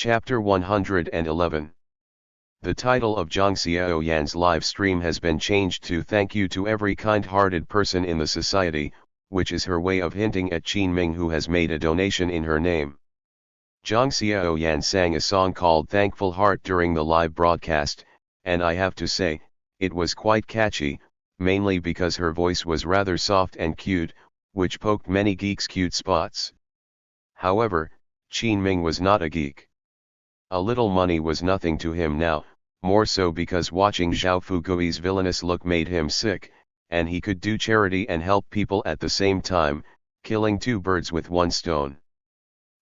Chapter 111. The title of Zhang Xiaoyan's live stream has been changed to "Thank you to every kind-hearted person in the society," which is her way of hinting at Qin Ming, who has made a donation in her name. Zhang Xiaoyan sang a song called Thankful Heart during the live broadcast, and I have to say, it was quite catchy, mainly because her voice was rather soft and cute, which poked many geeks' cute spots. However, Qin Ming was not a geek. A little money was nothing to him now, more so because watching Zhao Fugui's villainous look made him sick, and he could do charity and help people at the same time, killing two birds with one stone.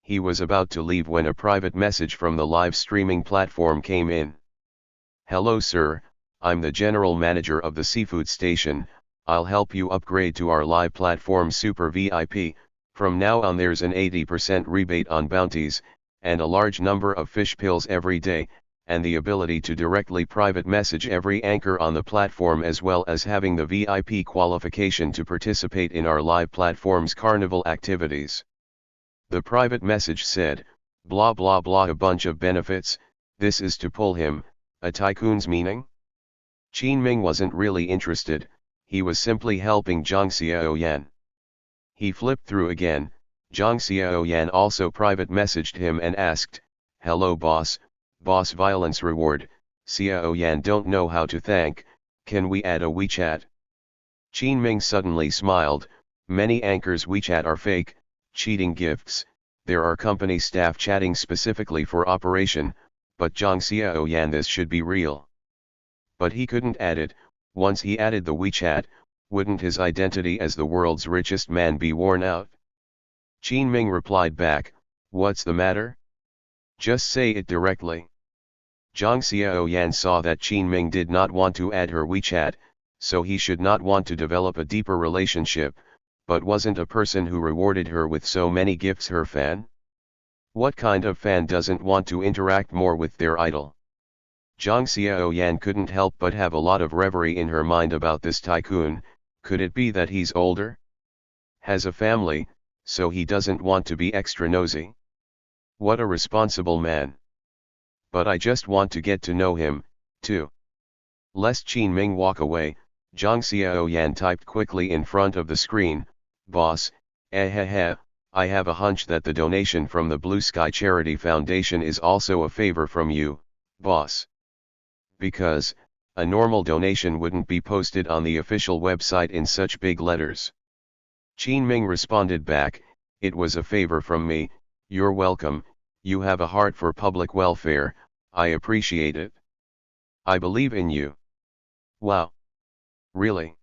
He was about to leave when a private message from the live streaming platform came in. "Hello sir, I'm the general manager of the seafood station. I'll help you upgrade to our live platform Super VIP. From now on there's an 80% rebate on bounties, and a large number of fish pills every day, and the ability to directly private message every anchor on the platform, as well as having the VIP qualification to participate in our live platform's carnival activities." The private message said, blah blah blah, a bunch of benefits. This is to pull him, a tycoon's meaning? Qin Ming wasn't really interested, he was simply helping Zhang Xiaoyan. He flipped through again. Zhang Xiaoyan also private messaged him and asked, "Hello boss violence reward, Xiaoyan don't know how to thank, can we add a WeChat?" Qin Ming suddenly smiled. Many anchors' WeChat are fake, cheating gifts. There are company staff chatting specifically for operation, but Zhang Xiaoyan, this should be real. But he couldn't add it. Once he added the WeChat, wouldn't his identity as the world's richest man be worn out? Qin Ming replied back, "What's the matter? Just say it directly." Zhang Xiaoyan saw that Qin Ming did not want to add her WeChat, so he should not want to develop a deeper relationship, but wasn't a person who rewarded her with so many gifts her fan? What kind of fan doesn't want to interact more with their idol? Zhang Xiaoyan couldn't help but have a lot of reverie in her mind about this tycoon. Could it be that he's older? Has a family, so he doesn't want to be extra nosy? What a responsible man. But I just want to get to know him, too. Lest Qin Ming walk away, Zhang Xiaoyan typed quickly in front of the screen, "Boss, I have a hunch that the donation from the Blue Sky Charity Foundation is also a favor from you, boss. Because, a normal donation wouldn't be posted on the official website in such big letters." Qin Ming responded back, "It was a favor from me. You're welcome. You have a heart for public welfare, I appreciate it. I believe in you." Wow. Really?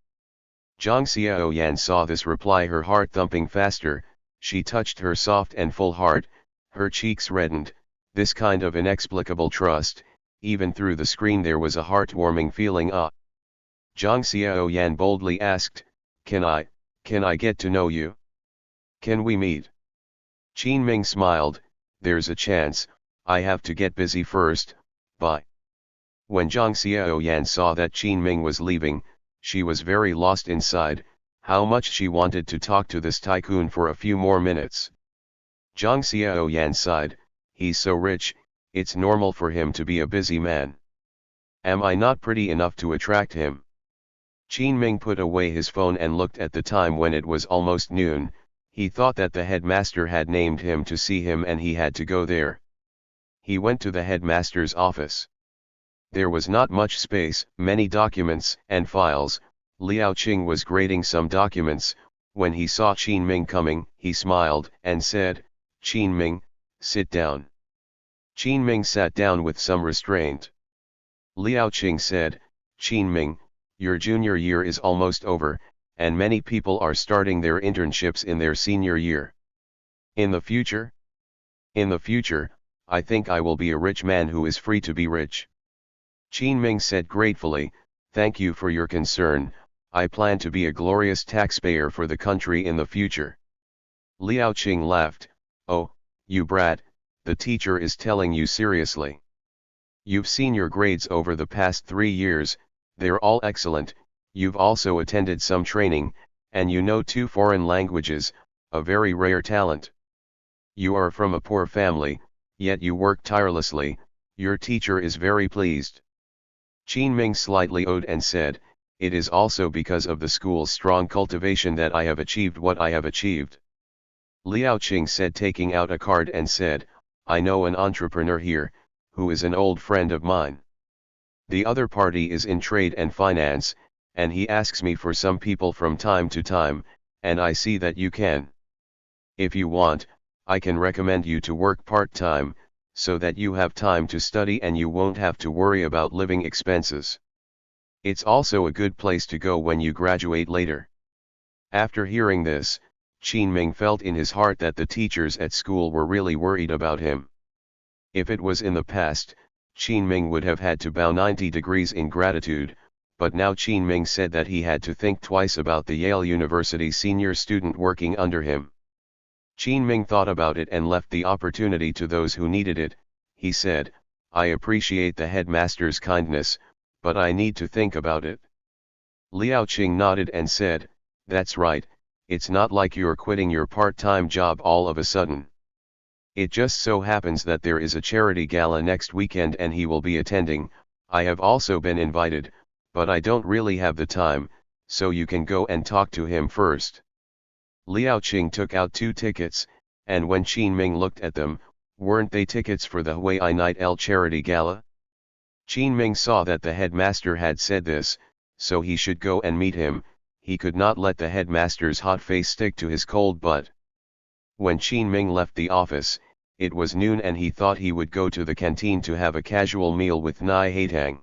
Zhang Xiaoyan saw this reply, her heart thumping faster. She touched her soft and full heart, her cheeks reddened. This kind of inexplicable trust, even through the screen there was a heartwarming feeling. Zhang Xiaoyan boldly asked, Can I get to know you? Can we meet?" Qin Ming smiled, "There's a chance, I have to get busy first, bye." When Zhang Xiaoyan saw that Qin Ming was leaving, she was very lost inside. How much she wanted to talk to this tycoon for a few more minutes. Zhang Xiaoyan sighed, "He's so rich, it's normal for him to be a busy man. Am I not pretty enough to attract him?" Qin Ming put away his phone and looked at the time when it was almost noon. He thought that the headmaster had named him to see him and he had to go there. He went to the headmaster's office. There was not much space, many documents and files. Liao Qing was grading some documents. When he saw Qin Ming coming, he smiled and said, "Qin Ming, sit down." Qin Ming sat down with some restraint. Liao Qing said, "Qin Ming, your junior year is almost over, and many people are starting their internships in their senior year. In the future? In the future, I think I will be a rich man who is free to be rich." Qin Ming said gratefully, "Thank you for your concern. I plan to be a glorious taxpayer for the country in the future." Liao Qing laughed, "Oh, you brat, the teacher is telling you seriously. You've seen your grades over the past 3 years, they're all excellent. You've also attended some training, and you know 2 foreign languages, a very rare talent. You are from a poor family, Yet you work tirelessly, your teacher is very pleased. Qin Ming slightly owed and said, it is also because of the school's strong cultivation that I have achieved what I have achieved. Liao Qing said, taking out a card, and said, I know an entrepreneur here, who is an old friend of mine. The other party is in trade and finance, and he asks me for some people from time to time, and I see that you can. If you want, I can recommend you to work part-time, so that you have time to study and you won't have to worry about living expenses. It's also a good place to go when you graduate later. After hearing this, Qin Ming felt in his heart that the teachers at school were really worried about him. If it was in the past, Qin Ming would have had to bow 90 degrees in gratitude, but now Qin Ming said that he had to think twice about the Yale University senior student working under him. Qin Ming thought about it and left the opportunity to those who needed it. He said, I appreciate the headmaster's kindness, but I need to think about it. Liao Qing nodded and said, that's right, it's not like you're quitting your part-time job all of a sudden. It just so happens that there is a charity gala next weekend and he will be attending. I have also been invited, but I don't really have the time, so you can go and talk to him first. Liao Qing took out 2 tickets, and when Qin Ming looked at them, weren't they tickets for the Huai Night L charity gala? Qin Ming saw that the headmaster had said this, so he should go and meet him. He could not let the headmaster's hot face stick to his cold butt. When Qin Ming left the office, it was noon and he thought he would go to the canteen to have a casual meal with Nai Haitang.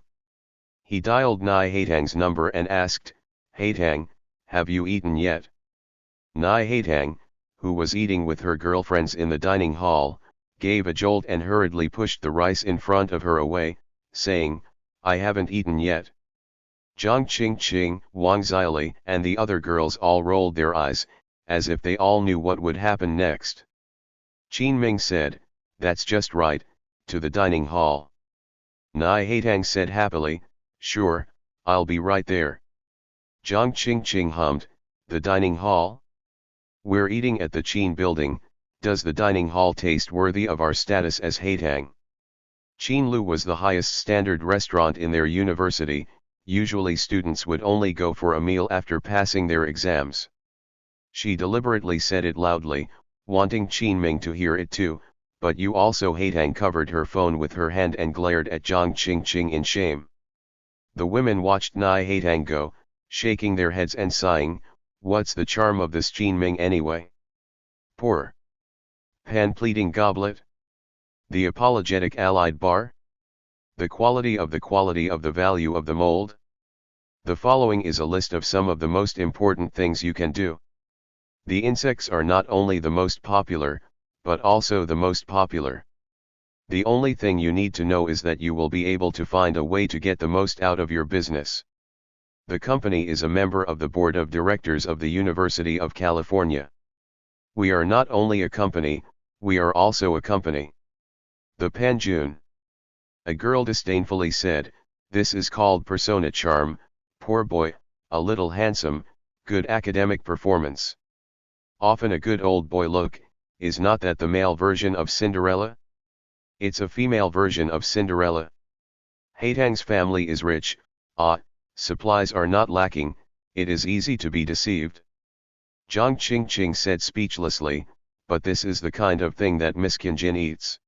He dialed Nai Haitang's number and asked, Haitang, have you eaten yet? Nai Haitang, who was eating with her girlfriends in the dining hall, gave a jolt and hurriedly pushed the rice in front of her away, saying, I haven't eaten yet. Zhang Qingqing, Wang Zili, and the other girls all rolled their eyes, as if they all knew what would happen next. Qin Ming said, that's just right, to the dining hall. Nai Haitang said happily, sure, I'll be right there. Zhang Qingqing hummed, the dining hall? We're eating at the Qin building, does the dining hall taste worthy of our status as Haitang? Qin Lu was the highest standard restaurant in their university. Usually students would only go for a meal after passing their exams. She deliberately said it loudly, wanting Qin Ming to hear it too, but you also Haitang covered her phone with her hand and glared at Zhang Qingqing in shame. The women watched Nai Haitang go, shaking their heads and sighing, what's the charm of this Qin Ming anyway? Poor. Pan-pleating goblet? The apologetic allied bar? The quality of the value of the mold? The following is a list of some of the most important things you can do. The insects are not only the most popular, but also the most popular. The only thing you need to know is that you will be able to find a way to get the most out of your business. The company is a member of the board of directors of the University of California. We are not only a company, we are also a company. The Panjun. A girl disdainfully said, this is called persona charm, poor boy, a little handsome, good academic performance. Often a good old boy look, is not that the male version of Cinderella? It's a female version of Cinderella. Haitang's family is rich, supplies are not lacking, it is easy to be deceived. Zhang Qingqing said speechlessly, but this is the kind of thing that Miss Qinjin eats.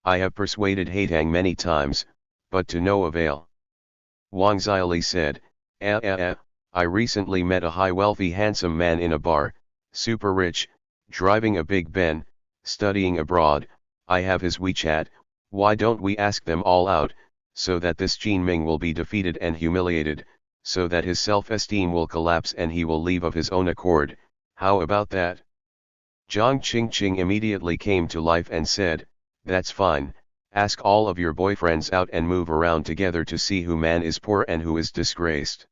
I have persuaded Haitang many times, but to no avail. Wang Zili said, I recently met a high wealthy handsome man in a bar, super rich, driving a big Ben, studying abroad. I have his WeChat, why don't we ask them all out, so that this Qin Ming will be defeated and humiliated, so that his self-esteem will collapse and he will leave of his own accord, how about that? Zhang Qingqing immediately came to life and said, that's fine, ask all of your boyfriends out and move around together to see who man is poor and who is disgraced.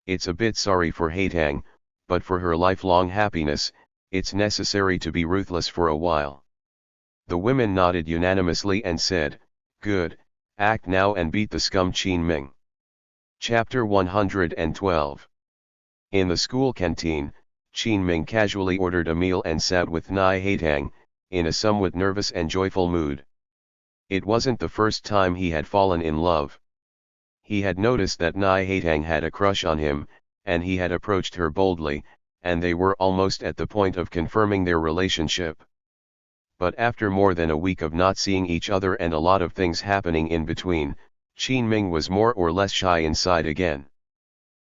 It's a bit sorry for Haitang, but for her lifelong happiness, it's necessary to be ruthless for a while. The women nodded unanimously and said, good, act now and beat the scum Qin Ming. Chapter 112. In the school canteen, Qin Ming casually ordered a meal and sat with Nai Haitang, in a somewhat nervous and joyful mood. It wasn't the first time he had fallen in love. He had noticed that Nai Haitang had a crush on him, and he had approached her boldly, and they were almost at the point of confirming their relationship. But after more than a week of not seeing each other and a lot of things happening in between, Qin Ming was more or less shy inside again.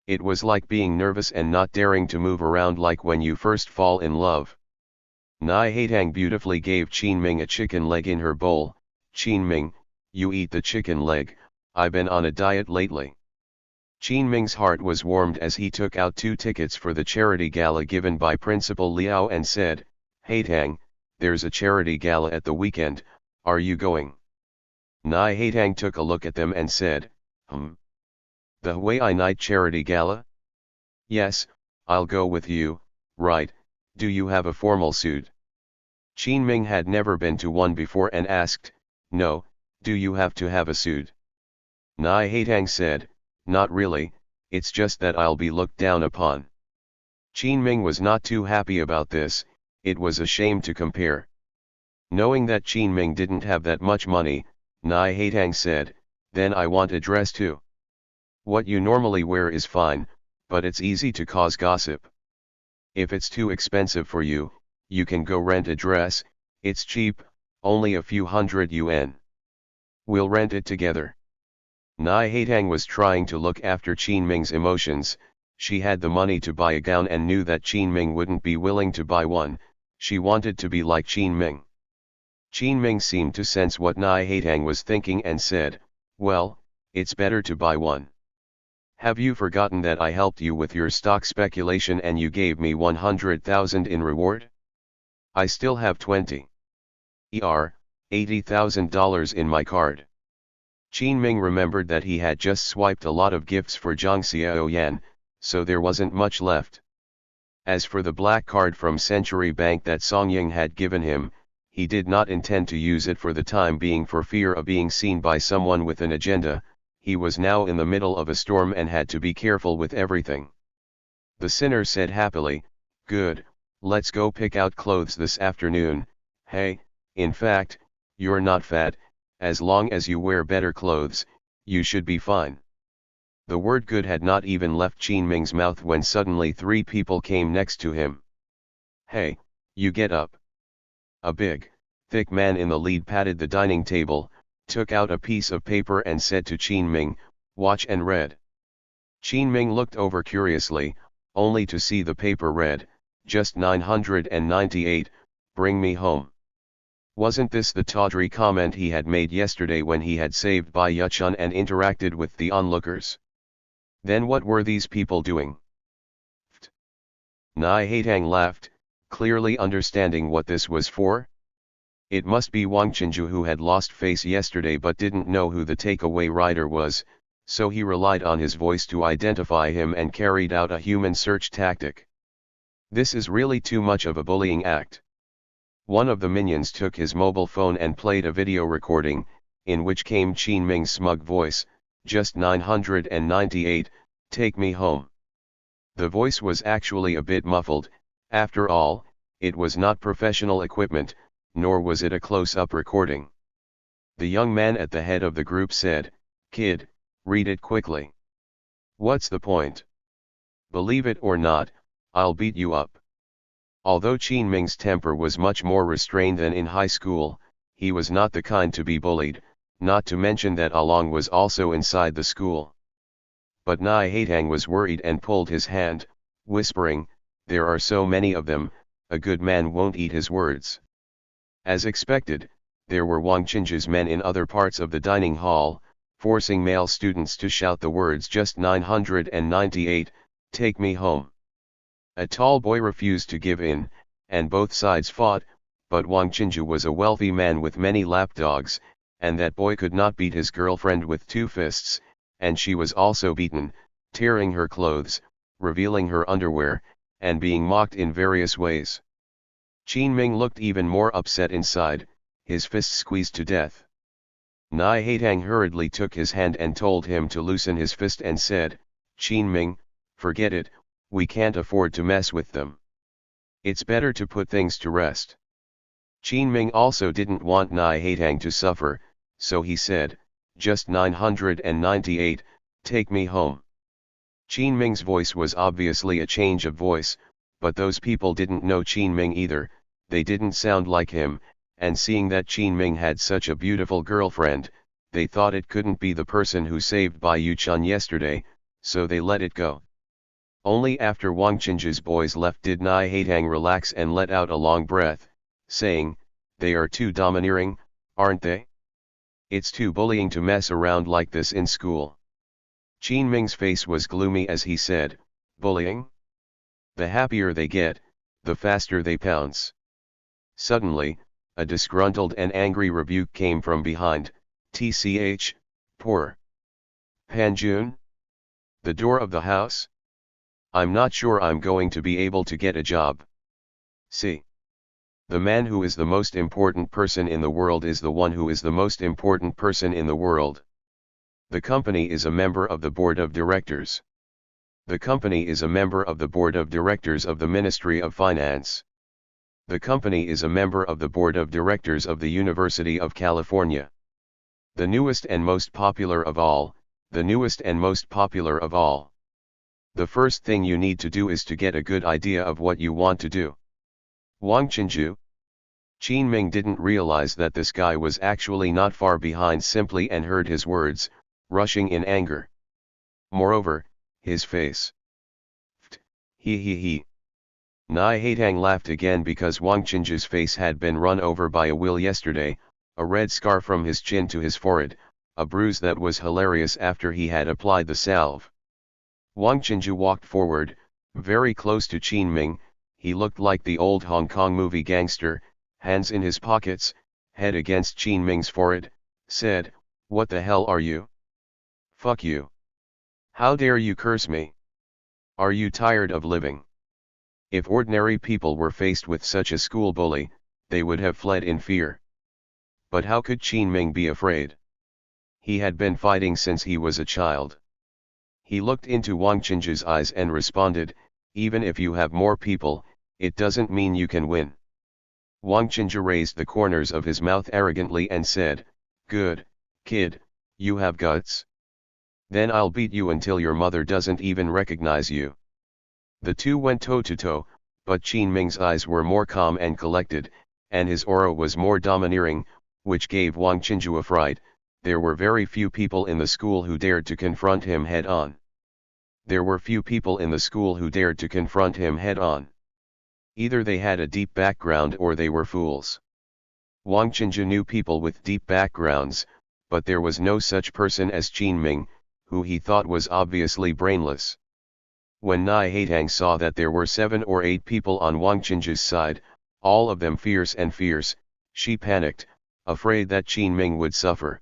It was like being nervous and not daring to move around like when you first fall in love. Nai Haitang beautifully gave Qin Ming a chicken leg in her bowl. "Qin Ming, you eat the chicken leg, I've been on a diet lately." Qin Ming's heart was warmed as he took out 2 tickets for the charity gala given by Principal Liao and said, "Haitang, there's a charity gala at the weekend, are you going?" Nai Haitang took a look at them and said, "The Huai Night Charity Gala? Yes, I'll go with you, right, do you have a formal suit?" Qin Ming had never been to one before and asked, "No, do you have to have a suit?" Nai Haitang said, "Not really, it's just that I'll be looked down upon." Qin Ming was not too happy about this, it was a shame to compare. Knowing that Qin Ming didn't have that much money, Nai Haitang said, "Then I want a dress too. What you normally wear is fine, but it's easy to cause gossip. If it's too expensive for you, you can go rent a dress, it's cheap, only a few $100. We'll rent it together." Nai Haitang was trying to look after Qin Ming's emotions. She had the money to buy a gown and knew that Qin Ming wouldn't be willing to buy one. She wanted to be like Qin Ming. Qin Ming seemed to sense what Nai Haitang was thinking and said, "Well, it's better to buy one. Have you forgotten that I helped you with your stock speculation and you gave me 100,000 in reward? I still have $80,000 in my card." Qin Ming remembered that he had just swiped a lot of gifts for Zhang Xiaoyan, so there wasn't much left. As for the black card from Century Bank that Song Ying had given him, he did not intend to use it for the time being for fear of being seen by someone with an agenda. He was now in the middle of a storm and had to be careful with everything. The sinner said happily, "Good, let's go pick out clothes this afternoon. Hey, in fact, you're not fat, as long as you wear better clothes, you should be fine." The word "good" had not even left Qin Ming's mouth when suddenly 3 people came next to him. "Hey, you get up." A big, thick man in the lead patted the dining table, took out a piece of paper and said to Qin Ming, "Watch and read." Qin Ming looked over curiously, only to see the paper read, "Just 998, bring me home." Wasn't this the tawdry comment he had made yesterday when he had saved Bai Yuchun and interacted with the onlookers? Then what were these people doing? Nai Haitang laughed, clearly understanding what this was for. It must be Wang Qinju who had lost face yesterday but didn't know who the takeaway rider was, so he relied on his voice to identify him and carried out a human search tactic. This is really too much of a bullying act. One of the minions took his mobile phone and played a video recording, in which came Qin Ming's smug voice, "Just 998, take me home." The voice was actually a bit muffled. After all, it was not professional equipment, nor was it a close-up recording. The young man at the head of the group said, "Kid, read it quickly. What's the point? Believe it or not, I'll beat you up." Although Qin Ming's temper was much more restrained than in high school, he was not the kind to be bullied, not to mention that Along was also inside the school. But Nai Haitang was worried and pulled his hand, whispering, "There are so many of them, a good man won't eat his words." As expected, there were Wang Qinju's men in other parts of the dining hall, forcing male students to shout the words "Just 998, take me home." A tall boy refused to give in, and both sides fought, but Wang Qinju was a wealthy man with many lapdogs, and that boy could not beat his girlfriend with 2 fists, and she was also beaten, tearing her clothes, revealing her underwear, and being mocked in various ways. Qin Ming looked even more upset inside, his fists squeezed to death. Nai Haitang hurriedly took his hand and told him to loosen his fist and said, "Qin Ming, forget it, we can't afford to mess with them. It's better to put things to rest." Qin Ming also didn't want Nai Haitang to suffer, so he said, "Just 998, take me home." Qin Ming's voice was obviously a change of voice, but those people didn't know Qin Ming either, they didn't sound like him, and seeing that Qin Ming had such a beautiful girlfriend, they thought it couldn't be the person who saved Bai Yuchun yesterday, so they let it go. Only after Wang Qinzhi's boys left did Nai Haitang relax and let out a long breath, saying, "They are too domineering, aren't they? It's too bullying to mess around like this in school." Qin Ming's face was gloomy as he said, "Bullying? The happier they get, the faster they pounce." Suddenly, a disgruntled and angry rebuke came from behind, "Tch, poor Panjun? The door of the house? I'm not sure I'm going to be able to get a job. See? The man who is the most important person in the world is the one who is the most important person in the world. The company is a member of the board of directors. The company is a member of the board of directors of the Ministry of Finance. The company is a member of the board of directors of the University of California. The newest and most popular of all, the newest and most popular of all. The first thing you need to do is to get a good idea of what you want to do." Wang Qinzhu? Qin Ming didn't realize that this guy was actually not far behind simply and heard his words, rushing in anger. Moreover, his face. He. Nai Haitang laughed again because Wang Qinzhu's face had been run over by a wheel yesterday, a red scar from his chin to his forehead, a bruise that was hilarious after he had applied the salve. Wang Qinzhu walked forward, very close to Qin Ming. He looked like the old Hong Kong movie gangster, hands in his pockets, head against Qin Ming's forehead, said, "What the hell are you? Fuck you. How dare you curse me? Are you tired of living?" If ordinary people were faced with such a school bully, they would have fled in fear. But how could Qin Ming be afraid? He had been fighting since he was a child. He looked into Wang Qinzhu's eyes and responded, "Even if you have more people, it doesn't mean you can win." Wang Qinzhu raised the corners of his mouth arrogantly and said, "Good, kid, you have guts? Then I'll beat you until your mother doesn't even recognize you." The two went toe-to-toe, but Qin Ming's eyes were more calm and collected, and his aura was more domineering, which gave Wang Qinzhu a fright. There were very few people in the school who dared to confront him head-on. There were few people in the school who dared to confront him head-on. Either they had a deep background or they were fools. Wang Qinzhu knew people with deep backgrounds, but there was no such person as Qin Ming, who he thought was obviously brainless. When Nai Haitang saw that there were 7 or 8 people on Wang Qinzhu's side, all of them fierce, she panicked, afraid that Qin Ming would suffer.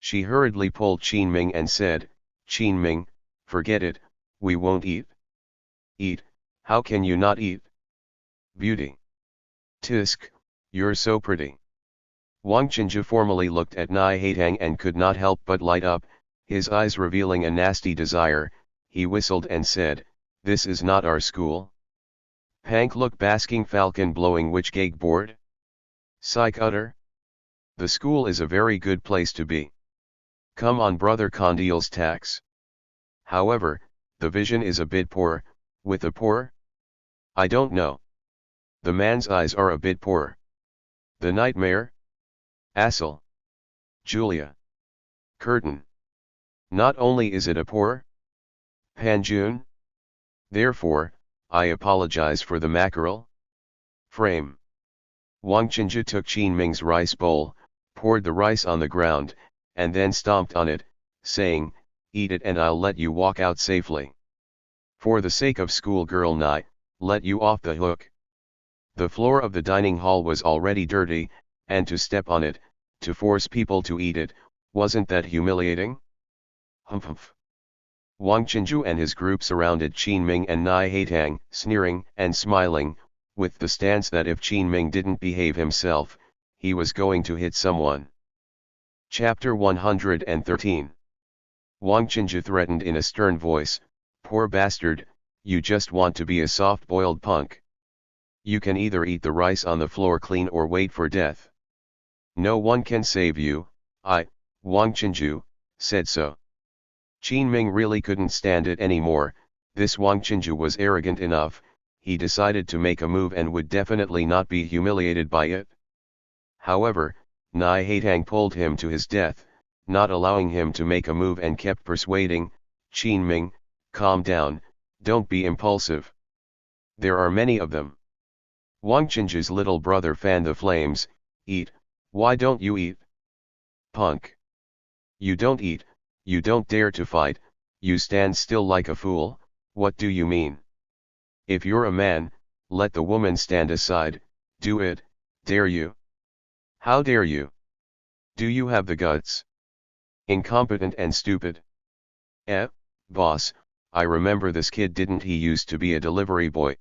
She hurriedly pulled Qin Ming and said, "Qin Ming, forget it, we won't eat." "Eat? How can you not eat? Beauty. Tisk, you're so pretty." Wang Qinzhu formally looked at Nai Haitang and could not help but light up, his eyes revealing a nasty desire. He whistled and said, "This is not our school. Pank look basking falcon blowing which gag board? Psych utter. The school is a very good place to be. Come on brother Condil's tax. However, the vision is a bit poor, with a poor? I don't know. The man's eyes are a bit poor. The nightmare? Assel. Julia. Curtain. Not only is it a poor? Panjun? Therefore, I apologize for the mackerel. Frame." Wang Qinzhu took Qin Ming's rice bowl, poured the rice on the ground, and then stomped on it, saying, "Eat it and I'll let you walk out safely. For the sake of schoolgirl Nai, let you off the hook." The floor of the dining hall was already dirty, and to step on it, to force people to eat it, wasn't that humiliating? Humph. Wang Qinzhu and his group surrounded Qin Ming and Nai Haitang, sneering and smiling, with the stance that if Qin Ming didn't behave himself, he was going to hit someone. Chapter 113. Wang Qinzhu threatened in a stern voice, "Poor bastard, you just want to be a soft-boiled punk. You can either eat the rice on the floor clean or wait for death. No one can save you. Wang Qinzhu, said so. Qin Ming really couldn't stand it anymore. This Wang Qinzhu was arrogant enough. He decided to make a move and would definitely not be humiliated by it. However, Nai Haitang pulled him to his death, not allowing him to make a move, and kept persuading, Qin Ming, calm down, don't be impulsive. There are many of them. Wang Qinzhu's little brother fanned the flames. Eat, why don't you eat? Punk. You don't eat, you don't dare to fight, you stand still like a fool, what do you mean? If you're a man, let the woman stand aside, do it, dare you? How dare you? Do you have the guts? Incompetent and stupid. Boss, I remember this kid, didn't he used to be a delivery boy?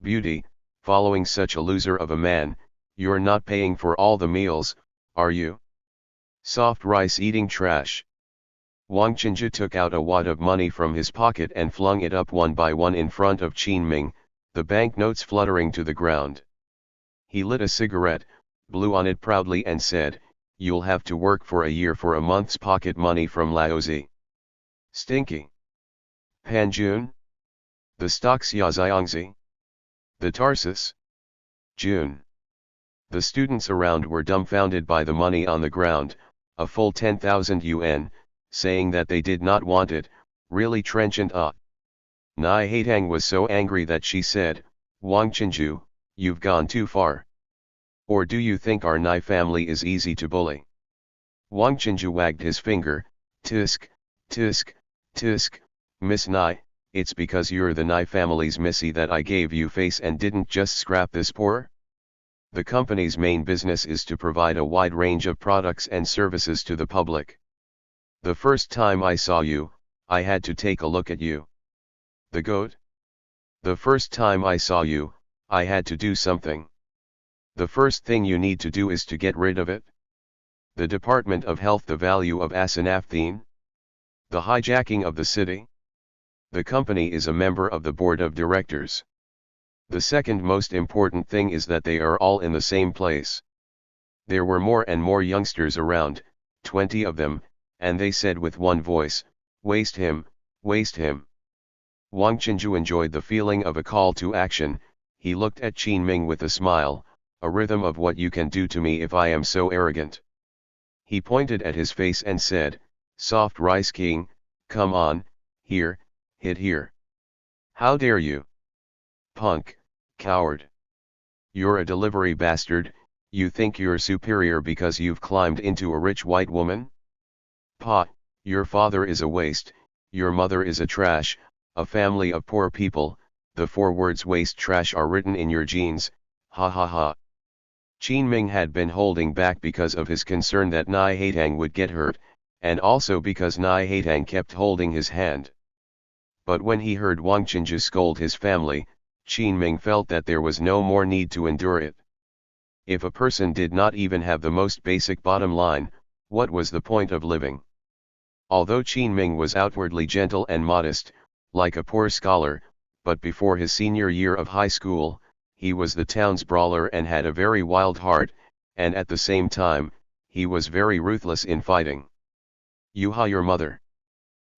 Beauty, following such a loser of a man, you're not paying for all the meals, are you? Soft rice eating trash. Wang Qinzhu took out a wad of money from his pocket and flung it up one by one in front of Qin Ming, the banknotes fluttering to the ground. He lit a cigarette, blew on it proudly and said, you'll have to work for a year for a month's pocket money from Laozi. Stinky. Panjun? The stocks Yaziangzi? The Tarsus? June. The students around were dumbfounded by the money on the ground, a full 10,000 yuan, saying that they did not want it, really trenchant. Nai Haitang was so angry that she said, Wang Qinzhu, you've gone too far. Or do you think our Nai family is easy to bully? Wang Qinzhu wagged his finger, tisk, tisk, tisk, Miss Nai, it's because you're the Nai family's missy that I gave you face and didn't just scrap this poor. The company's main business is to provide a wide range of products and services to the public. The first time I saw you, I had to take a look at you. The goat? The first time I saw you, I had to do something. The first thing you need to do is to get rid of it. The Department of Health, the value of Asanafthine? The hijacking of the city? The company is a member of the board of directors. The second most important thing is that they are all in the same place. There were more and more youngsters around, 20 of them, and they said with one voice, waste him, waste him. Wang Qinzhu enjoyed the feeling of a call to action. He looked at Qin Ming with a smile, a rhythm of what you can do to me if I am so arrogant. He pointed at his face and said, soft rice king, come on, here, hit here. How dare you? Punk, coward. You're a delivery bastard, you think you're superior because you've climbed into a rich white woman? Pa, your father is a waste, your mother is a trash, a family of poor people, the 4 words waste trash are written in your genes, ha ha ha. Qin Ming had been holding back because of his concern that Nai Haitang would get hurt, and also because Nai Haitang kept holding his hand. But when he heard Wang Qinzhu scold his family, Qin Ming felt that there was no more need to endure it. If a person did not even have the most basic bottom line, what was the point of living? Although Qin Ming was outwardly gentle and modest, like a poor scholar, but before his senior year of high school, he was the town's brawler and had a very wild heart, and at the same time, he was very ruthless in fighting. You ha your mother.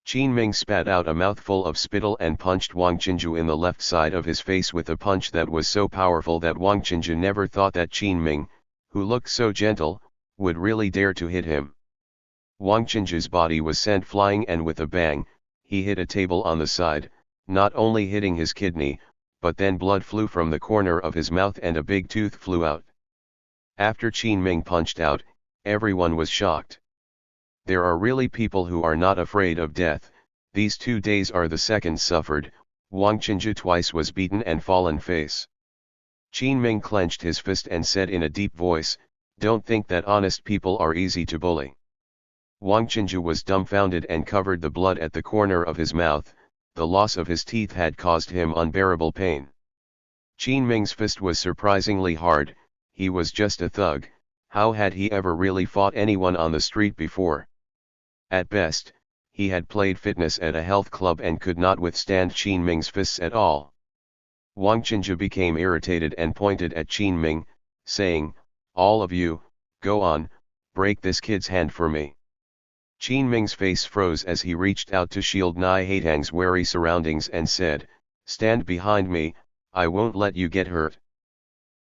Qin Ming spat out a mouthful of spittle and punched Wang Qinzhu in the left side of his face with a punch that was so powerful that Wang Qinzhu never thought that Qin Ming, who looked so gentle, would really dare to hit him. Wang Qinzhu's body was sent flying, and with a bang, he hit a table on the side, not only hitting his kidney, but then blood flew from the corner of his mouth and a big tooth flew out. After Qin Ming punched out, everyone was shocked. There are really people who are not afraid of death. These 2 days are the seconds suffered. Wang Qinzhu twice was beaten and fallen face. Qin Ming clenched his fist and said in a deep voice, don't think that honest people are easy to bully. Wang Qinzhu was dumbfounded and covered the blood at the corner of his mouth. The loss of his teeth had caused him unbearable pain. Qin Ming's fist was surprisingly hard. He was just a thug. How had he ever really fought anyone on the street before? At best, he had played fitness at a health club and could not withstand Qin Ming's fists at all. Wang Qinzhi became irritated and pointed at Qin Ming, saying, "All of you, go on, break this kid's hand for me." Qin Ming's face froze as he reached out to shield Nai Haitang's wary surroundings and said, "Stand behind me, I won't let you get hurt."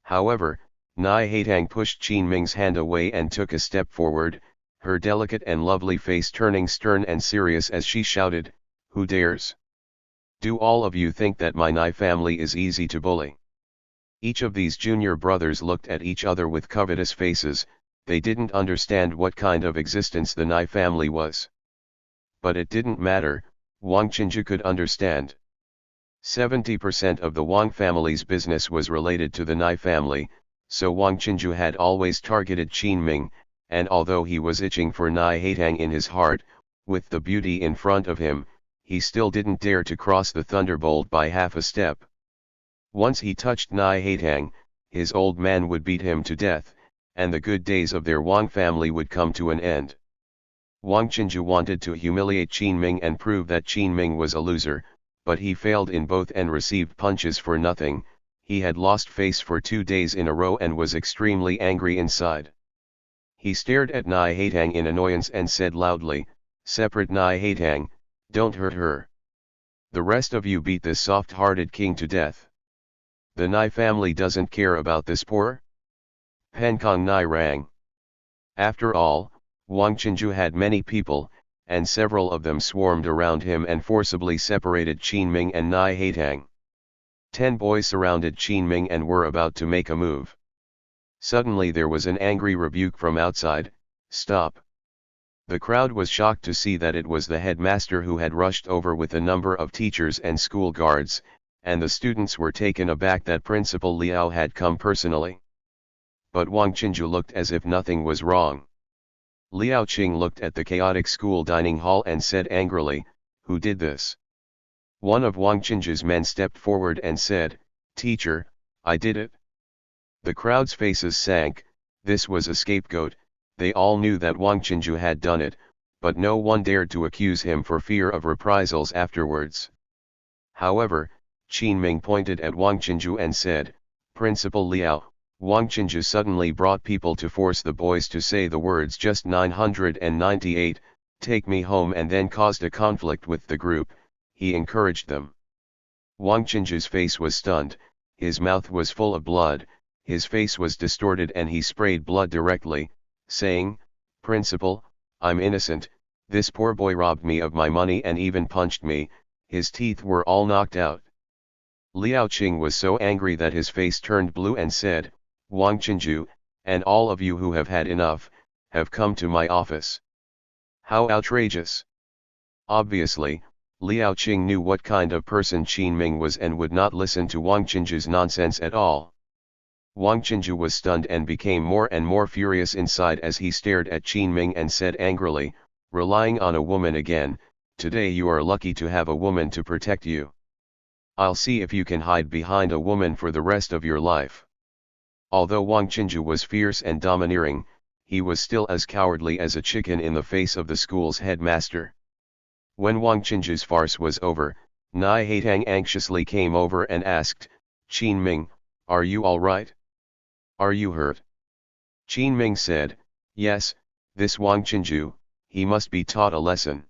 However, Nai Haitang pushed Qin Ming's hand away and took a step forward, her delicate and lovely face turning stern and serious as she shouted, "Who dares? Do all of you think that my Nai family is easy to bully?" Each of these junior brothers looked at each other with covetous faces. They didn't understand what kind of existence the Nai family was. But it didn't matter, Wang Qinzhi could understand. 70% of the Wang family's business was related to the Nai family, so Wang Qinzhi had always targeted Qin Ming, and although he was itching for Nai Haitang in his heart, with the beauty in front of him, he still didn't dare to cross the thunderbolt by half a step. Once he touched Nai Haitang, his old man would beat him to death, and the good days of their Wang family would come to an end. Wang Qinzhi wanted to humiliate Qin Ming and prove that Qin Ming was a loser, but he failed in both and received punches for nothing. He had lost face for 2 days in a row and was extremely angry inside. He stared at Nai Haitang in annoyance and said loudly, "Separate Nai Haitang, don't hurt her. The rest of you beat this soft-hearted king to death. The Nai family doesn't care about this poor Penkong Nai rang." After all, Wang Qinzhi had many people, and several of them swarmed around him and forcibly separated Qin Ming and Nai Haitang. 10 boys surrounded Qin Ming and were about to make a move. Suddenly there was an angry rebuke from outside, "Stop." The crowd was shocked to see that it was the headmaster who had rushed over with a number of teachers and school guards, and the students were taken aback that Principal Liao had come personally. But Wang Qinzhi looked as if nothing was wrong. Liao Qing looked at the chaotic school dining hall and said angrily, "Who did this?" One of Wang Qinzhi's men stepped forward and said, "Teacher, I did it." The crowd's faces sank. This was a scapegoat. They all knew that Wang Qinzhi had done it, but no one dared to accuse him for fear of reprisals afterwards. However, Qin Ming pointed at Wang Qinzhi and said, "Principal Liao, Wang Qinzhi suddenly brought people to force the boys to say the words just 998, take me home, and then caused a conflict with the group." He encouraged them. Wang Qinzhi's face was stunned, his mouth was full of blood, his face was distorted and he sprayed blood directly, saying, "Principal, I'm innocent, this poor boy robbed me of my money and even punched me, his teeth were all knocked out." Liao Qing was so angry that his face turned blue and said, "Wang Qinzhi, and all of you who have had enough, have come to my office. How outrageous!" Obviously, Liao Qing knew what kind of person Qin Ming was and would not listen to Wang Qinzhi's nonsense at all. Wang Qinzhi was stunned and became more and more furious inside as he stared at Qin Ming and said angrily, "Relying on a woman again, today you are lucky to have a woman to protect you. I'll see if you can hide behind a woman for the rest of your life." Although Wang Qinzhi was fierce and domineering, he was still as cowardly as a chicken in the face of the school's headmaster. When Wang Qinzhi's farce was over, Nai Haitang anxiously came over and asked, "Qin Ming, are you all right? Are you hurt?" Qin Ming said, "Yes, this Wang Qinzhi, he must be taught a lesson."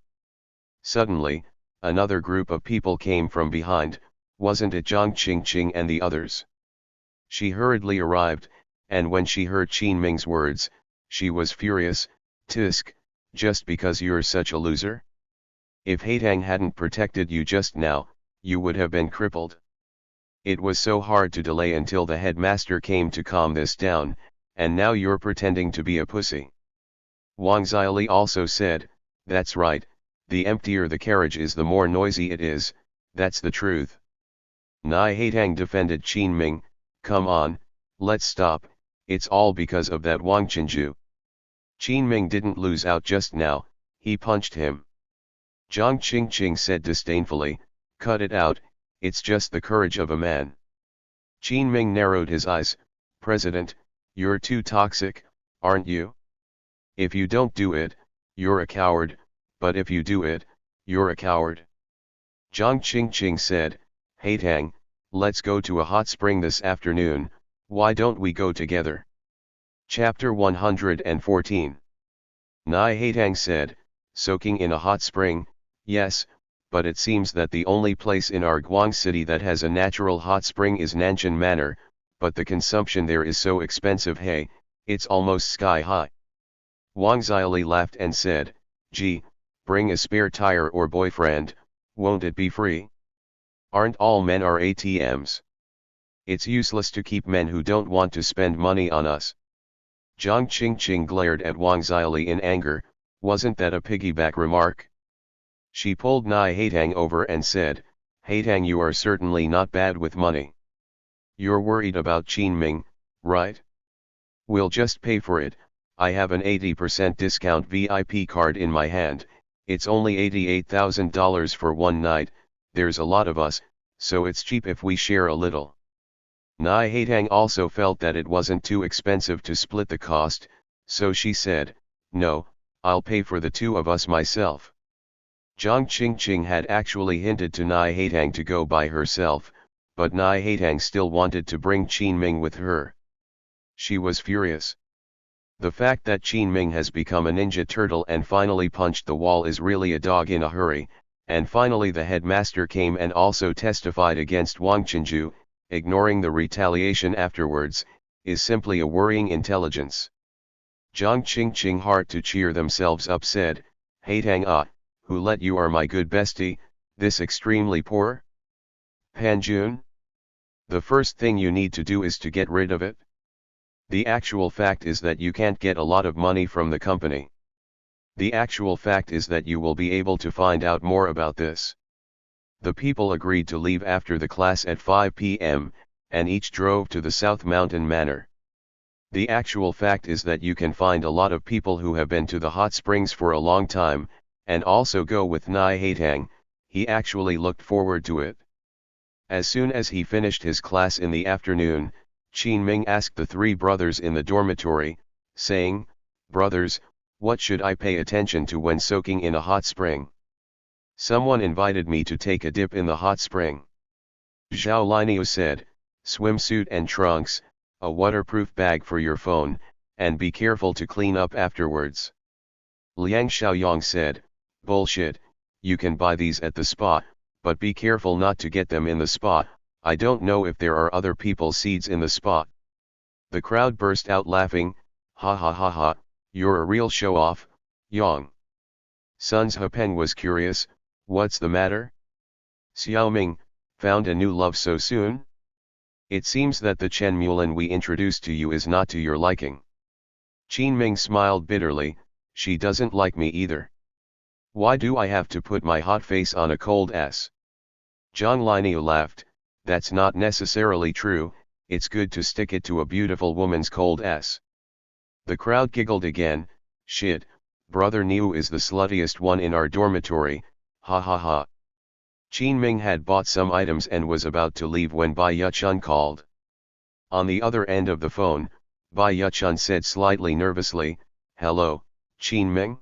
Suddenly, another group of people came from behind. Wasn't it Zhang Qingqing and the others? She hurriedly arrived, and when she heard Qin Ming's words, she was furious. "Tisk, just because you're such a loser? If Haitang hadn't protected you just now, you would have been crippled." It was so hard to delay until the headmaster came to calm this down, and now you're pretending to be a pussy. Wang Zili also said, "That's right, the emptier the carriage is the more noisy it is, that's the truth." Nai Haitang defended Qin Ming, "Come on, let's stop, it's all because of that Wang Qinzhi." Qin Ming didn't lose out just now, he punched him. Zhang Qingqing said disdainfully, "Cut it out, it's just the courage of a man." Qin Ming narrowed his eyes, "President, you're too toxic, aren't you? If you don't do it, you're a coward, but if you do it, you're a coward." Zhang Qingqing said, "Haitang, let's go to a hot spring this afternoon, why don't we go together? Chapter 114. Nai Haitang said, soaking in a hot spring, yes, but it seems that the only place in our Guang city that has a natural hot spring is Nanshan Manor, but the consumption there is so expensive. Hey, it's almost sky high. Wang Xiaoli laughed and said, gee, bring a spare tire or boyfriend, won't it be free? Aren't all men our ATMs? It's useless to keep men who don't want to spend money on us. Jiang Qingqing glared at Wang Xiaoli in anger, wasn't that a piggyback remark? She pulled Nai Haitang over and said, Haitang, you are certainly not bad with money. You're worried about Qin Ming, right? We'll just pay for it, I have an 80% discount VIP card in my hand, it's only $88,000 for one night, there's a lot of us, so it's cheap if we share a little. Nai Haitang also felt that it wasn't too expensive to split the cost, so she said, no, I'll pay for the two of us myself. Jiang Qingqing had actually hinted to Nai Haitang to go by herself, but Nai Haitang still wanted to bring Qin Ming with her. She was furious. The fact that Qin Ming has become a ninja turtle and finally punched the wall is really a dog in a hurry, and finally the headmaster came and also testified against Wang Qinju, ignoring the retaliation afterwards, is simply a worrying intelligence. Jiang Qingqing, heart to cheer themselves up, said, Haitang, who let you are my good bestie, this extremely poor? Panjun? The first thing you need to do is to get rid of it. The actual fact is that you can't get a lot of money from the company. The actual fact is that you will be able to find out more about this. The people agreed to leave after the class at 5 p.m., and each drove to the South Mountain Manor. The actual fact is that you can find a lot of people who have been to the hot springs for a long time, and also go with Nai Haitang. He actually looked forward to it. As soon as he finished his class in the afternoon, Qin Ming asked the three brothers in the dormitory, saying, brothers, what should I pay attention to when soaking in a hot spring? Someone invited me to take a dip in the hot spring. Zhao Linio said, swimsuit and trunks, a waterproof bag for your phone, and be careful to clean up afterwards. Liang Xiaoyang said, bullshit, you can buy these at the spa, but be careful not to get them in the spa, I don't know if there are other people's seeds in the spa. The crowd burst out laughing, ha ha ha ha, you're a real show-off, Yang. Sun Zhepeng was curious, what's the matter? Xiaoming, found a new love so soon? It seems that the Chen Mulan we introduced to you is not to your liking. Qin Ming smiled bitterly, she doesn't like me either. Why do I have to put my hot face on a cold ass? Zhang Linio laughed, that's not necessarily true, it's good to stick it to a beautiful woman's cold ass. The crowd giggled again, shit, brother Niu is the sluttiest one in our dormitory, ha ha ha. Qin Ming had bought some items and was about to leave when Bai Yuchun called. On the other end of the phone, Bai Yuchun said slightly nervously, hello, Qin Ming?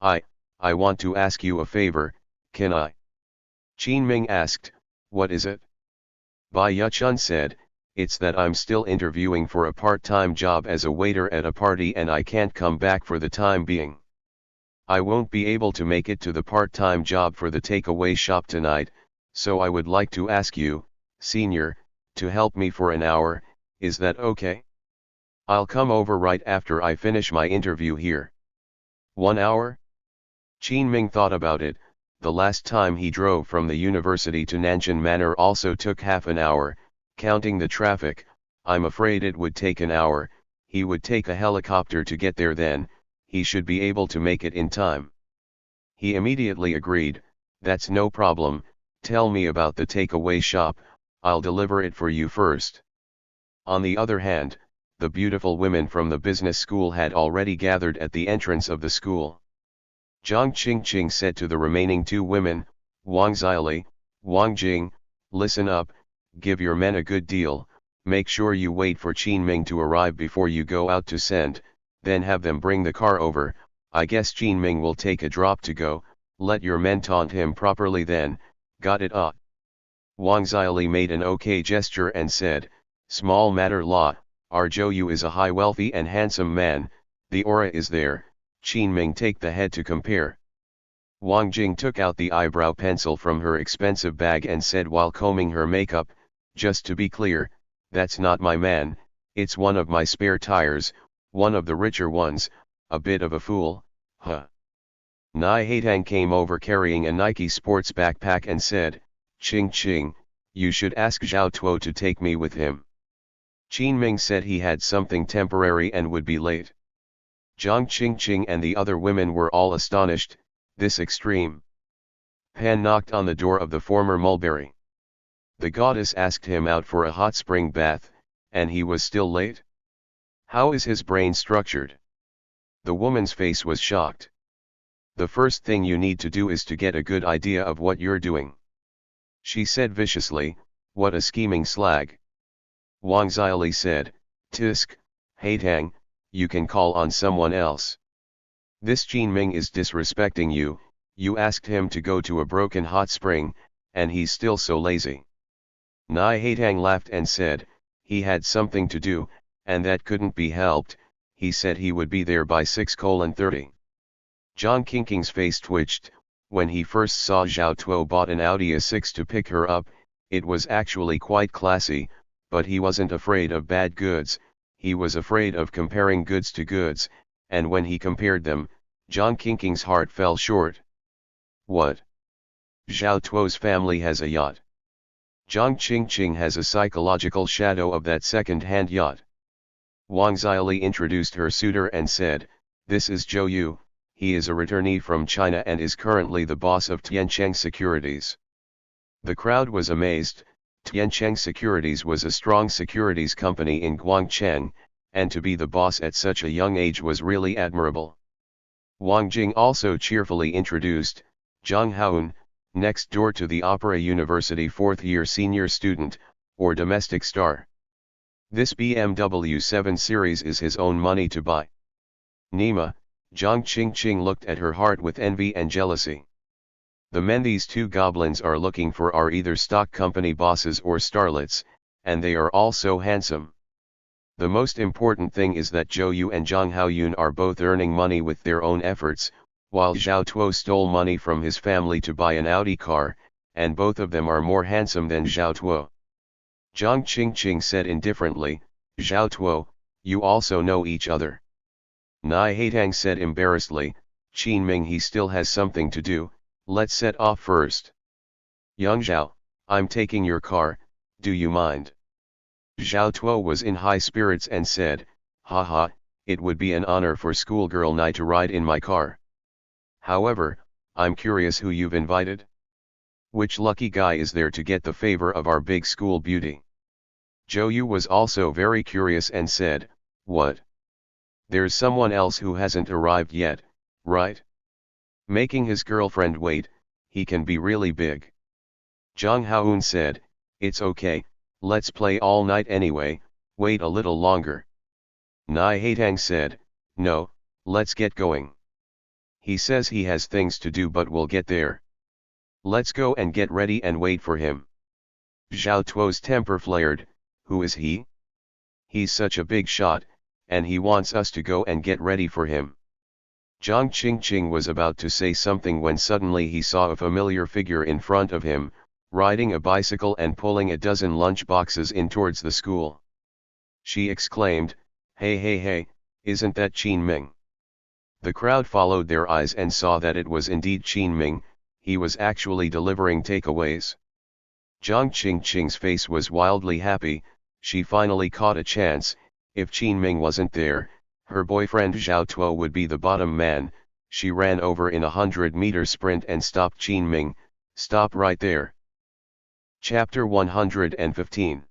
I want to ask you a favor, can I? Qin Ming asked, what is it? Bai Yuchun said, it's that I'm still interviewing for a part-time job as a waiter at a party and I can't come back for the time being. I won't be able to make it to the part-time job for the takeaway shop tonight, so I would like to ask you, senior, to help me for an hour, is that okay? I'll come over right after I finish my interview here. 1 hour? Qin Ming thought about it, the last time he drove from the university to Nanshan Manor also took half an hour, counting the traffic, I'm afraid it would take an hour, he would take a helicopter to get there then, he should be able to make it in time. He immediately agreed, that's no problem, tell me about the takeaway shop, I'll deliver it for you first. On the other hand, the beautiful women from the business school had already gathered at the entrance of the school. Jiang Qingqing said to the remaining two women, Wang Xiaoli, Wang Jing, listen up, give your men a good deal, make sure you wait for Qin Ming to arrive before you go out to send, then have them bring the car over, I guess Qin Ming will take a drop to go, let your men taunt him properly then, got it? Wang Xiali made an okay gesture and said, small matter la, our Zhou Yu is a high wealthy and handsome man, the aura is there, Qin Ming take the head to compare. Wang Jing took out the eyebrow pencil from her expensive bag and said while combing her makeup, just to be clear, that's not my man, it's one of my spare tires, one of the richer ones, a bit of a fool, huh. Nai Haitang came over carrying a Nike sports backpack and said, Ching Ching, you should ask Zhao Tuo to take me with him. Qin Ming said he had something temporary and would be late. Zhang Qingqing and the other women were all astonished, this extreme. Pan knocked on the door of the former mulberry. The goddess asked him out for a hot spring bath, and he was still late? How is his brain structured? The woman's face was shocked. The first thing you need to do is to get a good idea of what you're doing. She said viciously, what a scheming slag. Wang Xiali said, Tisk, Haitang, you can call on someone else. This Qin Ming is disrespecting you, you asked him to go to a broken hot spring, and he's still so lazy. Nai Haitang laughed and said, he had something to do, and that couldn't be helped, he said he would be there by 6:30. Zhang Qingqing's face twitched, when he first saw Zhao Tuo bought an Audi A6 to pick her up, it was actually quite classy, but he wasn't afraid of bad goods, he was afraid of comparing goods to goods, and when he compared them, Zhang Qingqing's heart fell short. What? Zhao Tuo's family has a yacht. Zhang Qingqing has a psychological shadow of that second-hand yacht. Wang Xiali introduced her suitor and said, this is Zhou Yu, he is a returnee from China and is currently the boss of Tiancheng Securities. The crowd was amazed, Tiancheng Securities was a strong securities company in Guangcheng, and to be the boss at such a young age was really admirable. Wang Jing also cheerfully introduced, Zhang Haoun, next door to the Opera University fourth-year senior student, or domestic star. This BMW 7 Series is his own money to buy. Nima, Zhang Qingqing looked at her heart with envy and jealousy. The men these two goblins are looking for are either stock company bosses or starlets, and they are all so handsome. The most important thing is that Zhou Yu and Zhang Haoyun are both earning money with their own efforts, while Zhao Tuo stole money from his family to buy an Audi car, and both of them are more handsome than Zhao Tuo. Zhang Qingqing said indifferently, Zhao Tuo, you also know each other. Nai Haitang said embarrassedly, Qin Ming he still has something to do, let's set off first. Young Zhao, I'm taking your car, do you mind? Zhao Tuo was in high spirits and said, haha, it would be an honor for schoolgirl Nai to ride in my car. However, I'm curious who you've invited? Which lucky guy is there to get the favor of our big school beauty? Zhou Yu was also very curious and said, what? There's someone else who hasn't arrived yet, right? Making his girlfriend wait, he can be really big. Zhang Haoun said, it's okay, let's play all night anyway, wait a little longer. Nai Haitang said, no, let's get going. He says he has things to do but we'll get there. Let's go and get ready and wait for him. Zhao Tuo's temper flared, who is he? He's such a big shot, and he wants us to go and get ready for him. Zhang Qingqing was about to say something when suddenly he saw a familiar figure in front of him, riding a bicycle and pulling a dozen lunch boxes in towards the school. She exclaimed, hey hey hey, isn't that Qin Ming? The crowd followed their eyes and saw that it was indeed Qin Ming, he was actually delivering takeaways. Zhang Qingqing's face was wildly happy, she finally caught a chance, if Qin Ming wasn't there, her boyfriend Zhao Tuo would be the bottom man. She ran over in a 100-meter sprint and stopped Qin Ming, stop right there. Chapter 115.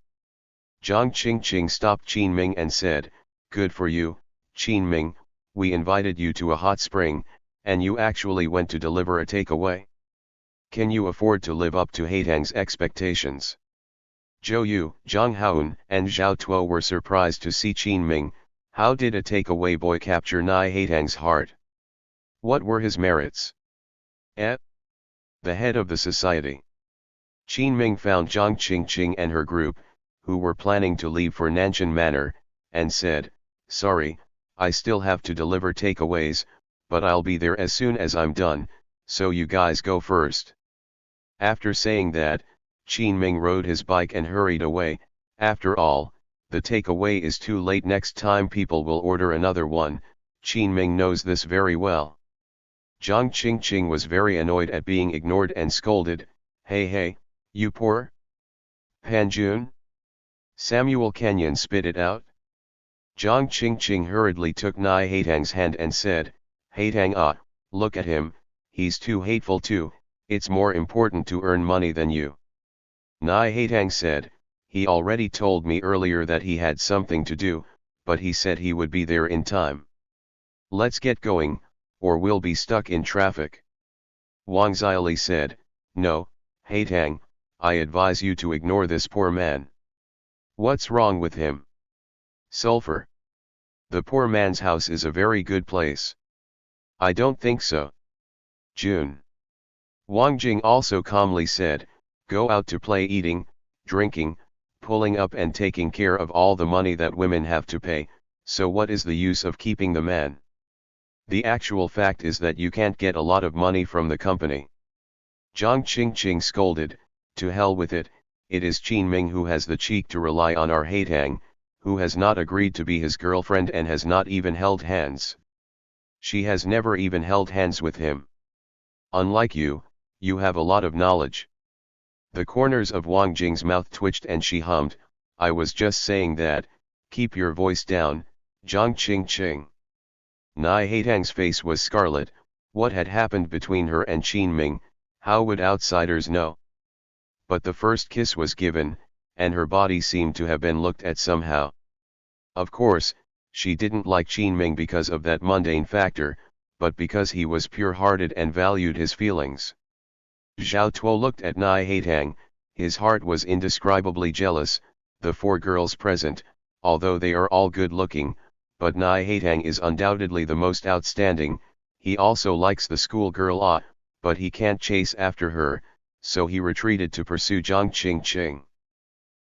Zhang Qingqing stopped Qin Ming and said, good for you, Qin Ming, we invited you to a hot spring, and you actually went to deliver a takeaway. Can you afford to live up to Haitang's expectations? Zhou Yu, Zhang Haoun, and Zhao Tuo were surprised to see Qin Ming. How did a takeaway boy capture Nai Haitang's heart? What were his merits? The head of the society. Qin Ming found Zhang Qingqing and her group, who were planning to leave for Nanshan Manor, and said, "Sorry, I still have to deliver takeaways, but I'll be there as soon as I'm done, so you guys go first." After saying that, Qin Ming rode his bike and hurried away. After all, the takeaway is too late. Next time people will order another one. Qin Ming knows this very well. Zhang Qingqing was very annoyed at being ignored and scolded, Hey, you poor Panjun? Samuel Kenyon spit it out. Zhang Qingqing hurriedly took Nai Haitang's hand and said, Haitang look at him, he's too hateful too, it's more important to earn money than you. Nai Haitang said, he already told me earlier that he had something to do, but he said he would be there in time. Let's get going, or we'll be stuck in traffic. Wang Xiaoli said, No, Haitang, I advise you to ignore this poor man. What's wrong with him? Sulfur. The poor man's house is a very good place. I don't think so. June. Wang Jing also calmly said, Go out to play eating, drinking, pulling up and taking care of all the money that women have to pay, so what is the use of keeping the man? The actual fact is that you can't get a lot of money from the company. Zhang Qingqing scolded, To hell with it, it is Qin Ming who has the cheek to rely on our Haitang, who has not agreed to be his girlfriend and has not even held hands. She has never even held hands with him. Unlike you, you have a lot of knowledge. The corners of Wang Jing's mouth twitched and she hummed, I was just saying that, keep your voice down, Zhang Qingqing. Nai Haitang's face was scarlet. What had happened between her and Qin Ming, how would outsiders know? But the first kiss was given, and her body seemed to have been looked at somehow. Of course, she didn't like Qin Ming because of that mundane factor, but because he was pure-hearted and valued his feelings. Zhao Tuo looked at Nai Haitang, his heart was indescribably jealous. The four girls present, although they are all good-looking, but Nai Haitang is undoubtedly the most outstanding. He also likes the schoolgirl but he can't chase after her, so he retreated to pursue Zhang Qingqing.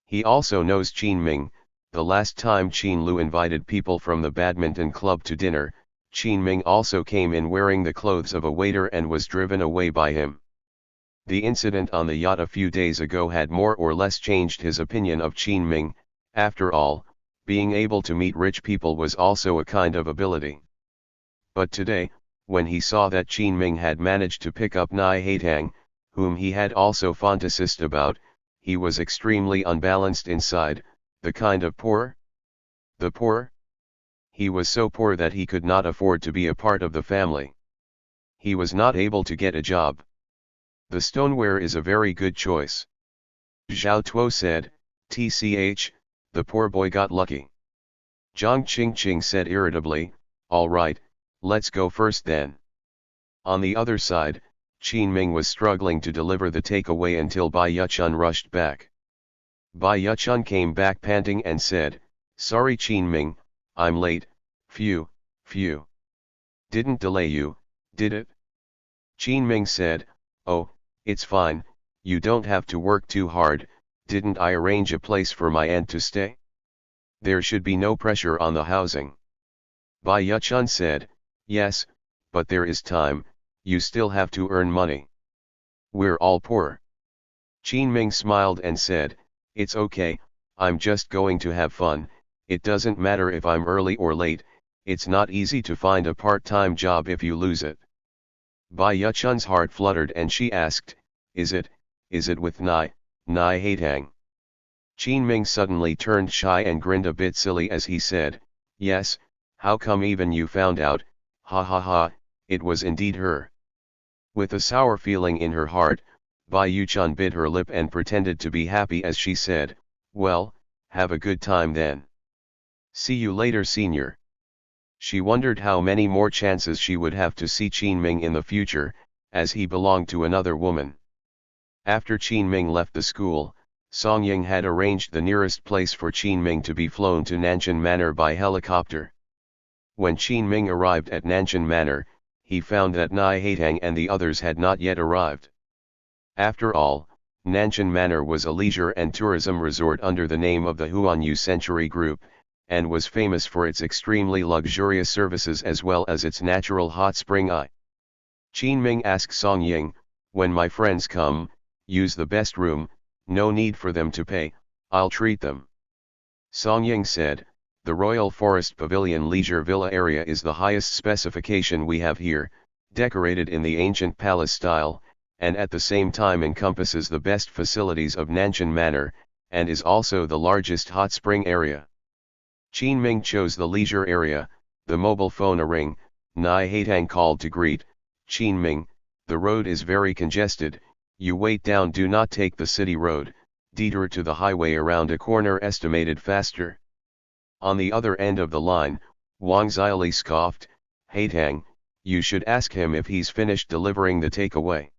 He also knows Qin Ming. The last time Qin Lu invited people from the badminton club to dinner, Qin Ming also came in wearing the clothes of a waiter and was driven away by him. The incident on the yacht a few days ago had more or less changed his opinion of Qin Ming. After all, being able to meet rich people was also a kind of ability. But today, when he saw that Qin Ming had managed to pick up Nai Haitang, whom he had also fantasized about, he was extremely unbalanced inside. The kind of poor? The poor? He was so poor that he could not afford to be a part of the family. He was not able to get a job. The stoneware is a very good choice. Zhao Tuo said, TCH, the poor boy got lucky. Zhang Qingqing said irritably, All right, let's go first then. On the other side, Qin Ming was struggling to deliver the takeaway until Bai Yuchun rushed back. Bai Yuchun came back panting and said, Sorry Qin Ming, I'm late, phew. Didn't delay you, did it? Qin Ming said, Oh, it's fine, you don't have to work too hard. Didn't I arrange a place for my aunt to stay? There should be no pressure on the housing. Bai Yuchun said, Yes, but there is time, you still have to earn money. We're all poor. Qin Ming smiled and said, It's okay, I'm just going to have fun, it doesn't matter if I'm early or late, it's not easy to find a part-time job if you lose it. Bai Yuchun's heart fluttered and she asked, Is it with Nai Haitang? Qin Ming suddenly turned shy and grinned a bit silly as he said, Yes, how come even you found out, ha ha ha, it was indeed her. With a sour feeling in her heart, Bai Yuchun bit her lip and pretended to be happy as she said, Well, have a good time then. See you later senior. She wondered how many more chances she would have to see Qin Ming in the future, as he belonged to another woman. After Qin Ming left the school, Song Ying had arranged the nearest place for Qin Ming to be flown to Nanshan Manor by helicopter. When Qin Ming arrived at Nanshan Manor, he found that Nai Haitang and the others had not yet arrived. After all, Nanshan Manor was a leisure and tourism resort under the name of the Huanyu Century Group, and was famous for its extremely luxurious services as well as its natural hot spring. Qin Ming asked Song Ying, "When my friends come, use the best room, no need for them to pay, I'll treat them." Song Ying said, "The Royal Forest Pavilion Leisure Villa area is the highest specification we have here, decorated in the ancient palace style, and at the same time encompasses the best facilities of Nanshan Manor, and is also the largest hot spring area." Qin Ming chose the leisure area. The mobile phone rang. Nai Haitang called to greet Qin Ming, "The road is very congested, you wait down, do not take the city road, detour to the highway around a corner, estimated faster." On the other end of the line, Wang Xiaoli scoffed, "Haitang, you should ask him if he's finished delivering the takeaway.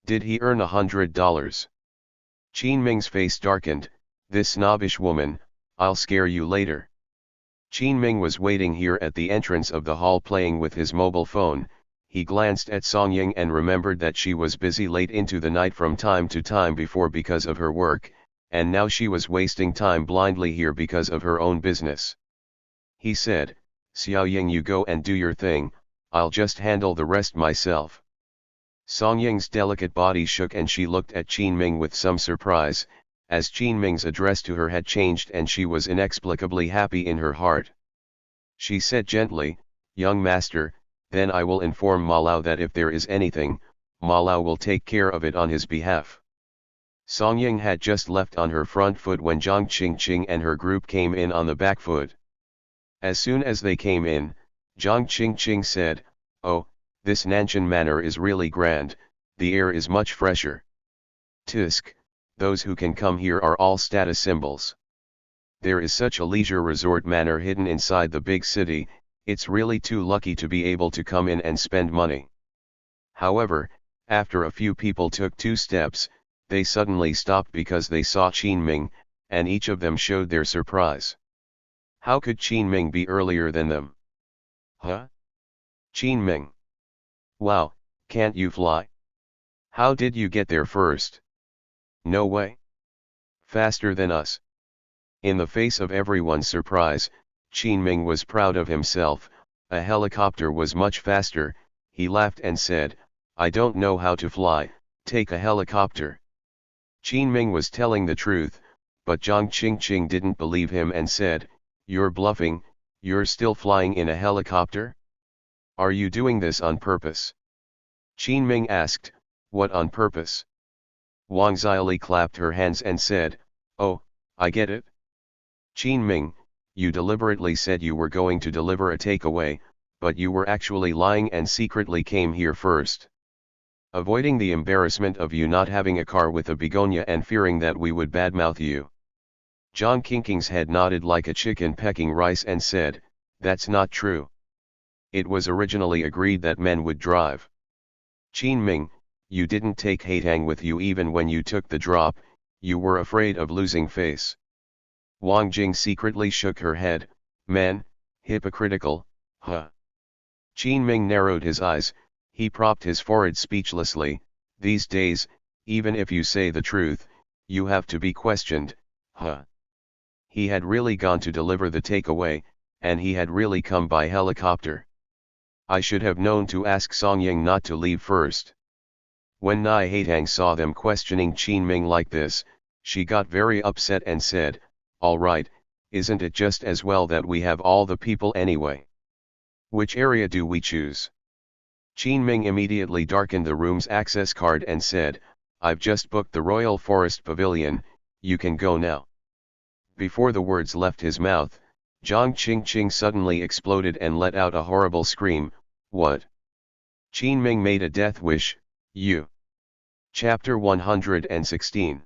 Did he earn $100? Qin Ming's face darkened, "This snobbish woman, I'll scare you later." Qin Ming was waiting here at the entrance of the hall playing with his mobile phone. He glanced at Song Ying and remembered that she was busy late into the night from time to time before because of her work, and now she was wasting time blindly here because of her own business. He said, "Xiao Ying, you go and do your thing, I'll just handle the rest myself." Song Ying's delicate body shook and she looked at Qin Ming with some surprise, as Qin Ming's address to her had changed and she was inexplicably happy in her heart. She said gently, "Young master, then I will inform Ma Lao that if there is anything, Ma Lao will take care of it on his behalf." Song Ying had just left on her front foot when Zhang Qingqing and her group came in on the back foot. As soon as they came in, Zhang Qingqing said, "Oh, this Nanshan Manor is really grand, the air is much fresher. Tisk, those who can come here are all status symbols. There is such a leisure resort manor hidden inside the big city, it's really too lucky to be able to come in and spend money." However, after a few people took 2 steps, they suddenly stopped because they saw Qin Ming, and each of them showed their surprise. How could Qin Ming be earlier than them? Huh? Qin Ming. Wow, can't you fly? How did you get there first? No way. Faster than us. In the face of everyone's surprise, Qin Ming was proud of himself. A helicopter was much faster. He laughed and said, "I don't know how to fly, take a helicopter." Qin Ming was telling the truth, but Zhang Qingqing didn't believe him and said, "You're bluffing, you're still flying in a helicopter? Are you doing this on purpose?" Qin Ming asked, "What on purpose?" Wang Xiaoli clapped her hands and said, "Oh, I get it. Qin Ming, you deliberately said you were going to deliver a takeaway, but you were actually lying and secretly came here first. Avoiding the embarrassment of you not having a car with a begonia and fearing that we would badmouth you." Zhang Qingqing's head nodded like a chicken pecking rice and said, "That's not true. It was originally agreed that men would drive. Qin Ming, you didn't take Haitang with you even when you took the drop, you were afraid of losing face." Wang Jing secretly shook her head, "Man, hypocritical, huh?" Qin Ming narrowed his eyes, he propped his forehead speechlessly. "These days, even if you say the truth, you have to be questioned, huh?" He had really gone to deliver the takeaway, and he had really come by helicopter. I should have known to ask Song Ying not to leave first. When Nai Haitang saw them questioning Qin Ming like this, she got very upset and said, "All right, isn't it just as well that we have all the people anyway? Which area do we choose?" Qin Ming immediately darkened the room's access card and said, "I've just booked the Royal Forest Pavilion, you can go now." Before the words left his mouth, Zhang Qingqing suddenly exploded and let out a horrible scream, "What?" Qin Ming made a death wish, "You." Chapter 116.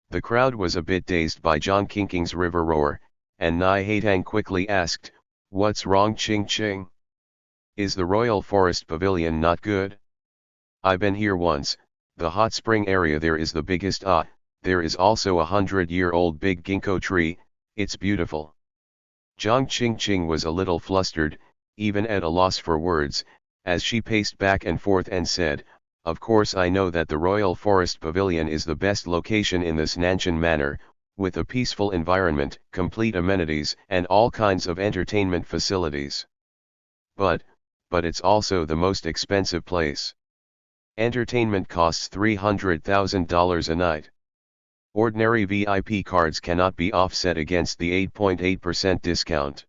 The crowd was a bit dazed by Zhang Qingqing's river roar, and Nai Haitang quickly asked, "What's wrong, Qingqing? Is the Royal Forest Pavilion not good? I've been here once, the hot spring area there is the biggest. There is also a 100-year-old big ginkgo tree, it's beautiful." Zhang Qingqing was a little flustered, even at a loss for words, as she paced back and forth and said, of course I know that the Royal Forest Pavilion is the best location in this Nanshan manor, with a peaceful environment, complete amenities and all kinds of entertainment facilities. But it's also the most expensive place. Entertainment costs $300,000 a night. Ordinary VIP cards cannot be offset against the 8.8% discount.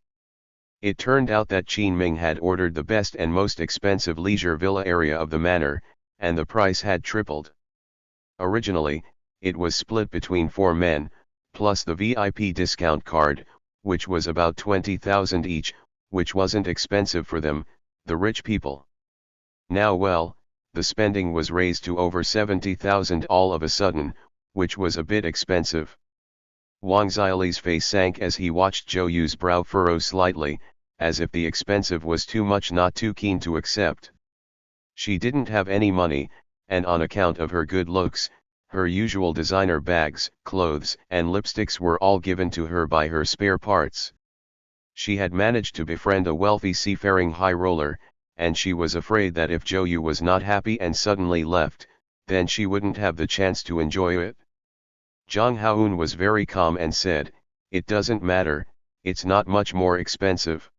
It turned out that Qin Ming had ordered the best and most expensive leisure villa area of the manor, and the price had tripled. Originally, it was split between 4 men, plus the VIP discount card, which was about 20,000 each, which wasn't expensive for them, the rich people. Now well, the spending was raised to over 70,000 all of a sudden, which was a bit expensive. Wang Xiaoli's face sank as he watched Zhou Yu's brow furrow slightly, as if the expensive was too much not too keen to accept. She didn't have any money, and on account of her good looks, her usual designer bags, clothes and lipsticks were all given to her by her spare parts. She had managed to befriend a wealthy seafaring high roller, and she was afraid that if Zhou Yu was not happy and suddenly left, then she wouldn't have the chance to enjoy it. Zhang Haoun was very calm and said, "It doesn't matter, it's not much more expensive."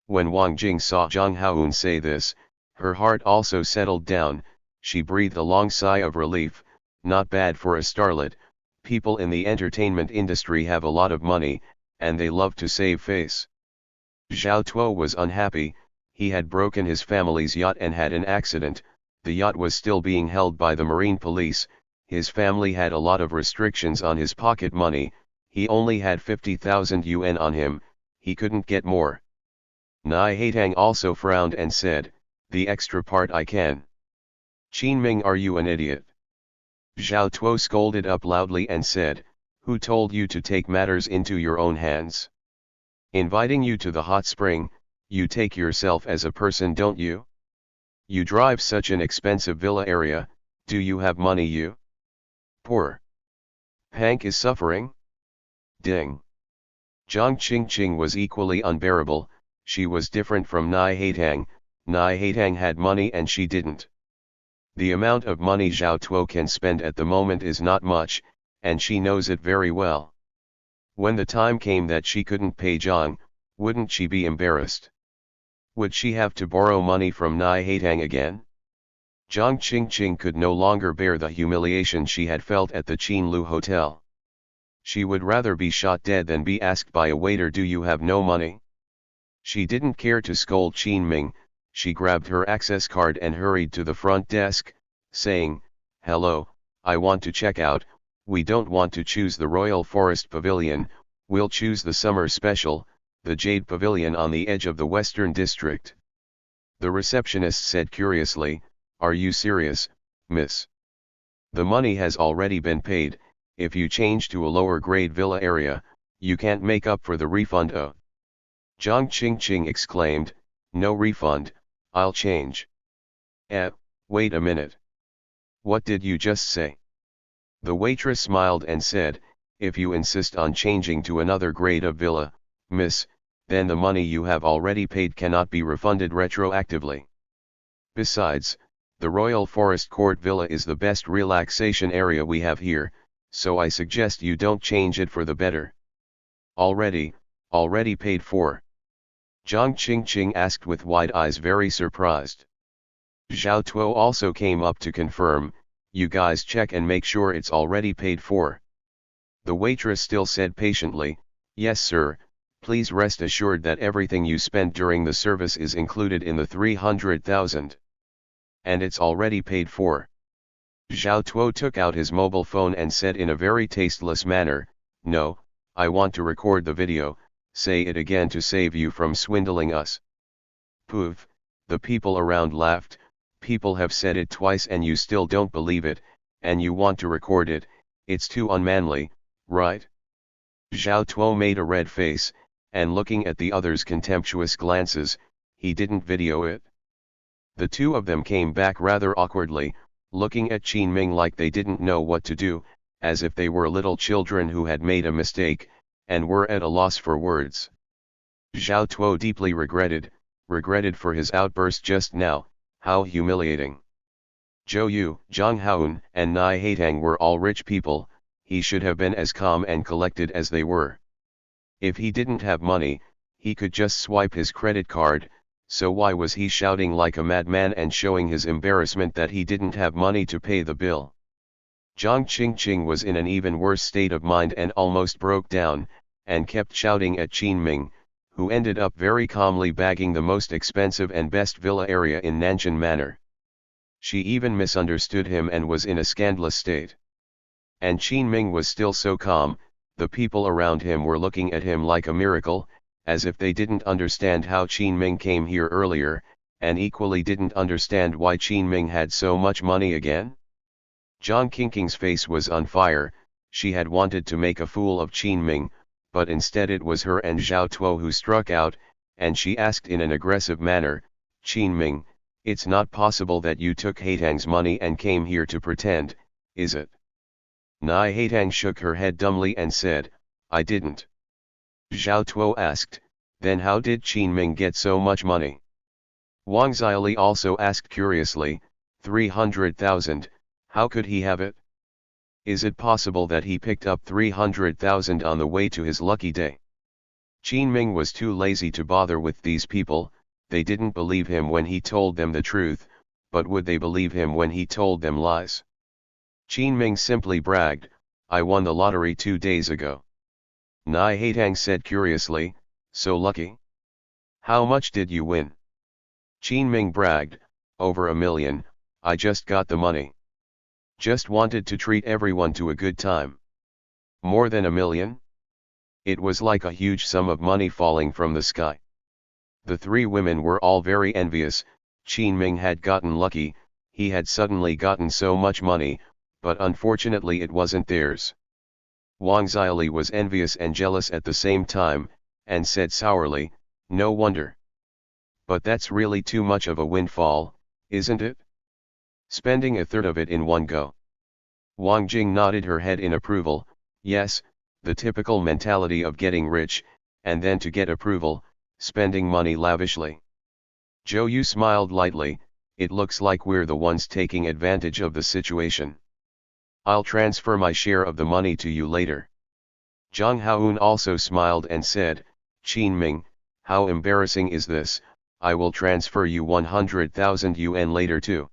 When Wang Jing saw Zhang Haoun say this, her heart also settled down. She breathed a long sigh of relief. Not bad for a starlet. People in the entertainment industry have a lot of money, and they love to save face. Zhao Tuo was unhappy. He had broken his family's yacht and had an accident. The yacht was still being held by the marine police. His family had a lot of restrictions on his pocket money. He only had 50,000 yuan on him. He couldn't get more. Nai Haitang also frowned and said, "The extra part I can." "Qin Ming, are you an idiot?" Zhao Tuo scolded up loudly and said, "Who told you to take matters into your own hands? Inviting you to the hot spring, you take yourself as a person, don't you? You drive such an expensive villa area, do you have money you? Poor Hank is suffering?" Ding. Zhang Qingqing was equally unbearable. She was different from Nai Haitang. Nai Haitang had money and she didn't. The amount of money Zhao Tuo can spend at the moment is not much, and she knows it very well. When the time came that she couldn't pay Zhang, wouldn't she be embarrassed? Would she have to borrow money from Nai Haitang again? Zhang Qingqing could no longer bear the humiliation she had felt at the Qinlu Hotel. She would rather be shot dead than be asked by a waiter, "Do you have no money?" She didn't care to scold Qin Ming. She grabbed her access card and hurried to the front desk, saying, "Hello, I want to check out. We don't want to choose the Royal Forest Pavilion, we'll choose the summer special, the Jade Pavilion on the edge of the Western District." The receptionist said curiously, "Are you serious, miss? The money has already been paid. If you change to a lower grade villa area, you can't make up for the refund." "Oh!" Zhang Qingqing exclaimed, "No refund, I'll change." Wait a minute. What did you just say?" The waitress smiled and said, "If you insist on changing to another grade of villa, miss, then the money you have already paid cannot be refunded retroactively. Besides, the Royal Forest Court Villa is the best relaxation area we have here, so I suggest you don't change it for the better." Already paid for?" Zhang Qingqing asked with wide eyes, very surprised. Zhao Tuo also came up to confirm, "You guys check and make sure it's already paid for." The waitress still said patiently, "Yes sir, please rest assured that everything you spent during the service is included in the 300,000. And it's already paid for." Zhao Tuo took out his mobile phone and said in a very tasteless manner, "No, I want to record the video, say it again to save you from swindling us." Poof, the people around laughed. "People have said it twice and you still don't believe it, and you want to record it, it's too unmanly, right?" Zhao Tuo made a red face, and looking at the others' contemptuous glances, he didn't video it. The two of them came back rather awkwardly, looking at Qin Ming like they didn't know what to do, as if they were little children who had made a mistake, and were at a loss for words. Zhao Tuo deeply regretted for his outburst just now. How humiliating. Zhou Yu, Zhang Haoun, and Nai Haitang were all rich people. He should have been as calm and collected as they were. If he didn't have money, he could just swipe his credit card, so why was he shouting like a madman and showing his embarrassment that he didn't have money to pay the bill? Jiang Qingqing was in an even worse state of mind and almost broke down, and kept shouting at Qin Ming, who ended up very calmly bagging the most expensive and best villa area in Nanshan Manor. She even misunderstood him and was in a scandalous state. And Qin Ming was still so calm. The people around him were looking at him like a miracle, as if they didn't understand how Qin Ming came here earlier, and equally didn't understand why Qin Ming had so much money again. Jiang Qingqing's face was on fire. She had wanted to make a fool of Qin Ming, but instead it was her and Zhao Tuo who struck out, and she asked in an aggressive manner, "Qin Ming, it's not possible that you took Haitang's money and came here to pretend, is it?" Nai Haitang shook her head dumbly and said, "I didn't." Zhao Tuo asked, "Then how did Qin Ming get so much money?" Wang Xiaoli also asked curiously, 300,000, how could he have it? Is it possible that he picked up 300,000 on the way to his lucky day? Qin Ming was too lazy to bother with these people. They didn't believe him when he told them the truth, but would they believe him when he told them lies? Qin Ming simply bragged, "I won the lottery 2 days ago." Nai Haitang said curiously, "So lucky? How much did you win?" Qin Ming bragged, "Over 1 million, I just got the money. Just wanted to treat everyone to a good time." More than 1 million? It was like a huge sum of money falling from the sky. The three women were all very envious. Qin Ming had gotten lucky, he had suddenly gotten so much money, but unfortunately it wasn't theirs. Wang Xiaoli was envious and jealous at the same time, and said sourly, "No wonder. But that's really too much of a windfall, isn't it? Spending a third of it in one go." Wang Jing nodded her head in approval. "Yes, the typical mentality of getting rich, and then to get approval, spending money lavishly." Zhou Yu smiled lightly, "It looks like we're the ones taking advantage of the situation. I'll transfer my share of the money to you later." Zhang Haoun also smiled and said, "Qin Ming, how embarrassing is this? I will transfer you 100,000 yuan later too."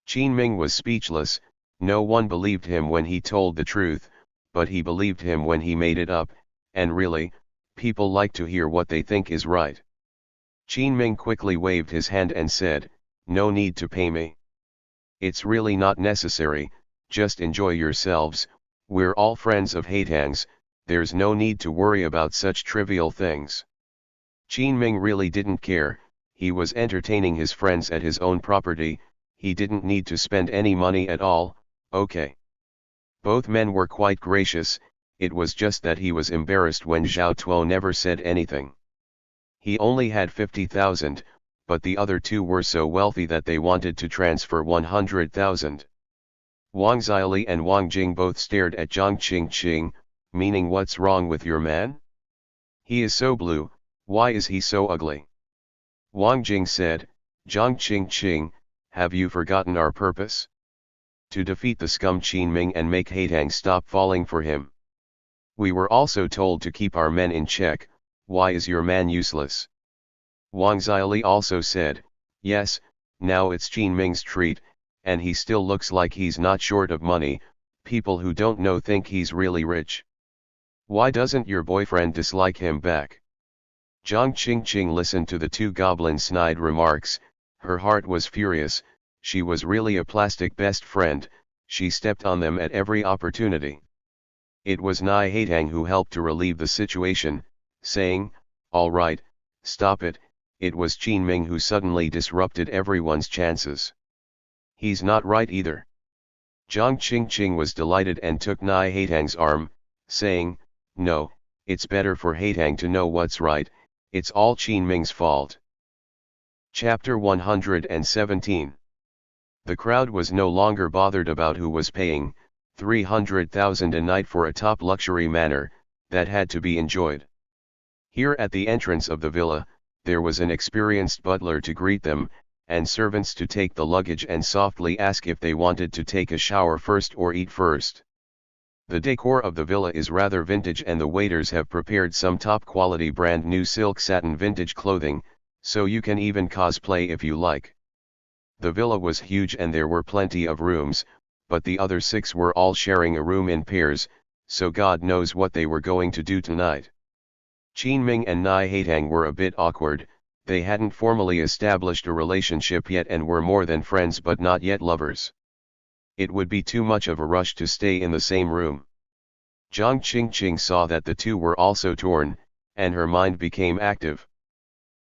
Qin Ming was speechless. No one believed him when he told the truth, but he believed him when he made it up, and really, people like to hear what they think is right. Qin Ming quickly waved his hand and said, "No need to pay me. It's really not necessary, just enjoy yourselves, we're all friends of Haitang's, there's no need to worry about such trivial things." Qin Ming really didn't care, he was entertaining his friends at his own property, he didn't need to spend any money at all. Okay. Both men were quite gracious, it was just that he was embarrassed when Zhao Tuo never said anything. He only had 50,000, but the other two were so wealthy that they wanted to transfer 100,000. Wang Xiaoli and Wang Jing both stared at Jiang Qingqing, meaning, "What's wrong with your man? He is so blue, why is he so ugly?" Wang Jing said, "Jiang Qingqing, have you forgotten our purpose? To defeat the scum Qin Ming and make Haitang stop falling for him. We were also told to keep our men in check. Why is your man useless?" Wang Xiaoli also said, "Yes, now it's Qin Ming's treat, and he still looks like he's not short of money, people who don't know think he's really rich. Why doesn't your boyfriend dislike him back?" Jiang Qingqing listened to the two goblins' snide remarks, her heart was furious, she was really a plastic best friend, she stepped on them at every opportunity. It was Nai Haitang who helped to relieve the situation, saying, "All right, stop it." It was Qin Ming who suddenly disrupted everyone's chances. "He's not right either." Jiang Qingqing was delighted and took Nai Haitang's arm, saying, "No, it's better for Haitang to know what's right, it's all Qin Ming's fault." Chapter 117. The crowd was no longer bothered about who was paying 300,000 a night for a top luxury manor, that had to be enjoyed. Here at the entrance of the villa, there was an experienced butler to greet them, and servants to take the luggage and softly ask if they wanted to take a shower first or eat first. The decor of the villa is rather vintage and the waiters have prepared some top quality brand new silk satin vintage clothing, so you can even cosplay if you like. The villa was huge and there were plenty of rooms, but the other 6 were all sharing a room in pairs, so God knows what they were going to do tonight. Qin Ming and Nai Haitang were a bit awkward. They hadn't formally established a relationship yet and were more than friends but not yet lovers. It would be too much of a rush to stay in the same room. Jiang Qingqing saw that the two were also torn, and her mind became active.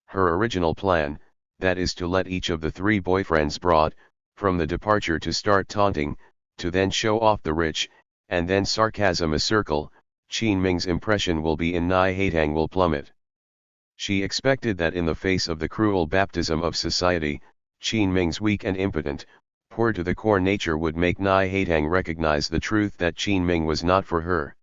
Her original plan, that is to let each of the 3 boyfriends brought, from the departure to start taunting, to then show off the rich, and then sarcasm a circle, Qin Ming's impression will be in Nai Haitang will plummet. She expected that in the face of the cruel baptism of society, Qin Ming's weak and impotent, poor to the core nature would make Nai Haitang recognize the truth that Qin Ming was not for her.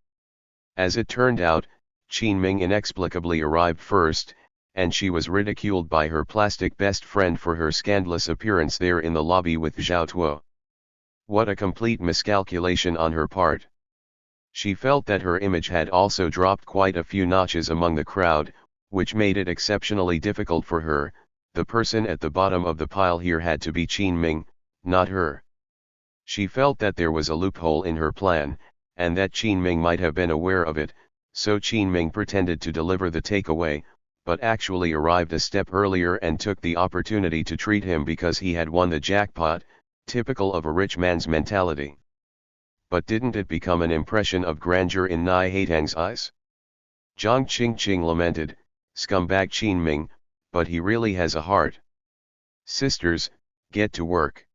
As it turned out, Qin Ming inexplicably arrived first, and she was ridiculed by her plastic best friend for her scandalous appearance there in the lobby with Zhao Tuo. What a complete miscalculation on her part. She felt that her image had also dropped quite a few notches among the crowd, which made it exceptionally difficult for her. The person at the bottom of the pile here had to be Qin Ming, not her. She felt that there was a loophole in her plan, and that Qin Ming might have been aware of it, so Qin Ming pretended to deliver the takeaway, but actually arrived a step earlier and took the opportunity to treat him because he had won the jackpot, typical of a rich man's mentality. But didn't it become an impression of grandeur in Nai Haitang's eyes? Jiang Qingqing lamented, "Scumbag Qin Ming, but he really has a heart." "Sisters, get to work."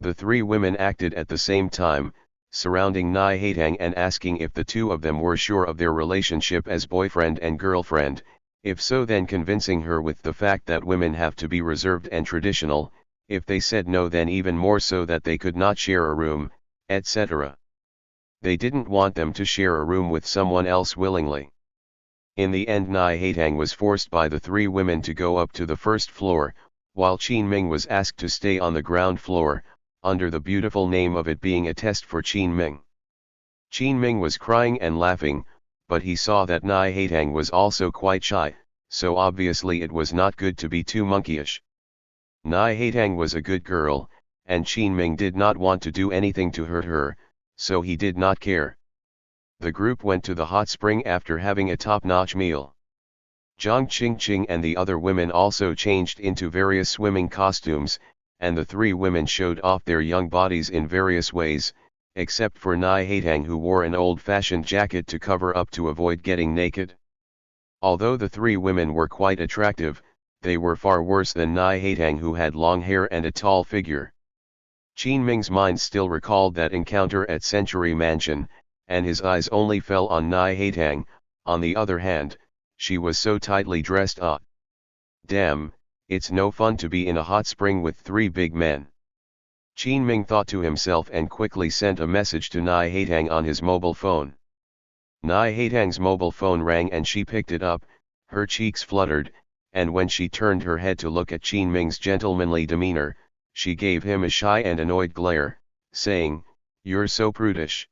The 3 women acted at the same time, surrounding Nai Haitang and asking if the 2 of them were sure of their relationship as boyfriend and girlfriend, if so then convincing her with the fact that women have to be reserved and traditional, if they said no then even more so that they could not share a room, etc. They didn't want them to share a room with someone else willingly. In the end Nai Haitang was forced by the 3 women to go up to the first floor, while Qin Ming was asked to stay on the ground floor, under the beautiful name of it being a test for Qin Ming. Qin Ming was crying and laughing, but he saw that Nai Haitang was also quite shy, so obviously it was not good to be too monkeyish. Nai Haitang was a good girl, and Qin Ming did not want to do anything to hurt her, so he did not care. The group went to the hot spring after having a top-notch meal. Jiang Qingqing and the other women also changed into various swimming costumes, and the 3 women showed off their young bodies in various ways, except for Nai Haitang who wore an old-fashioned jacket to cover up to avoid getting naked. Although the 3 women were quite attractive, they were far worse than Nai Haitang who had long hair and a tall figure. Qin Ming's mind still recalled that encounter at Century Mansion, and his eyes only fell on Nai Haitang. On the other hand, she was so tightly dressed up. Damn, it's no fun to be in a hot spring with 3 big men. Qin Ming thought to himself and quickly sent a message to Nai Haitang on his mobile phone. Nai Haitang's mobile phone rang and she picked it up, her cheeks fluttered, and when she turned her head to look at Qin Ming's gentlemanly demeanor, she gave him a shy and annoyed glare, saying, "You're so prudish."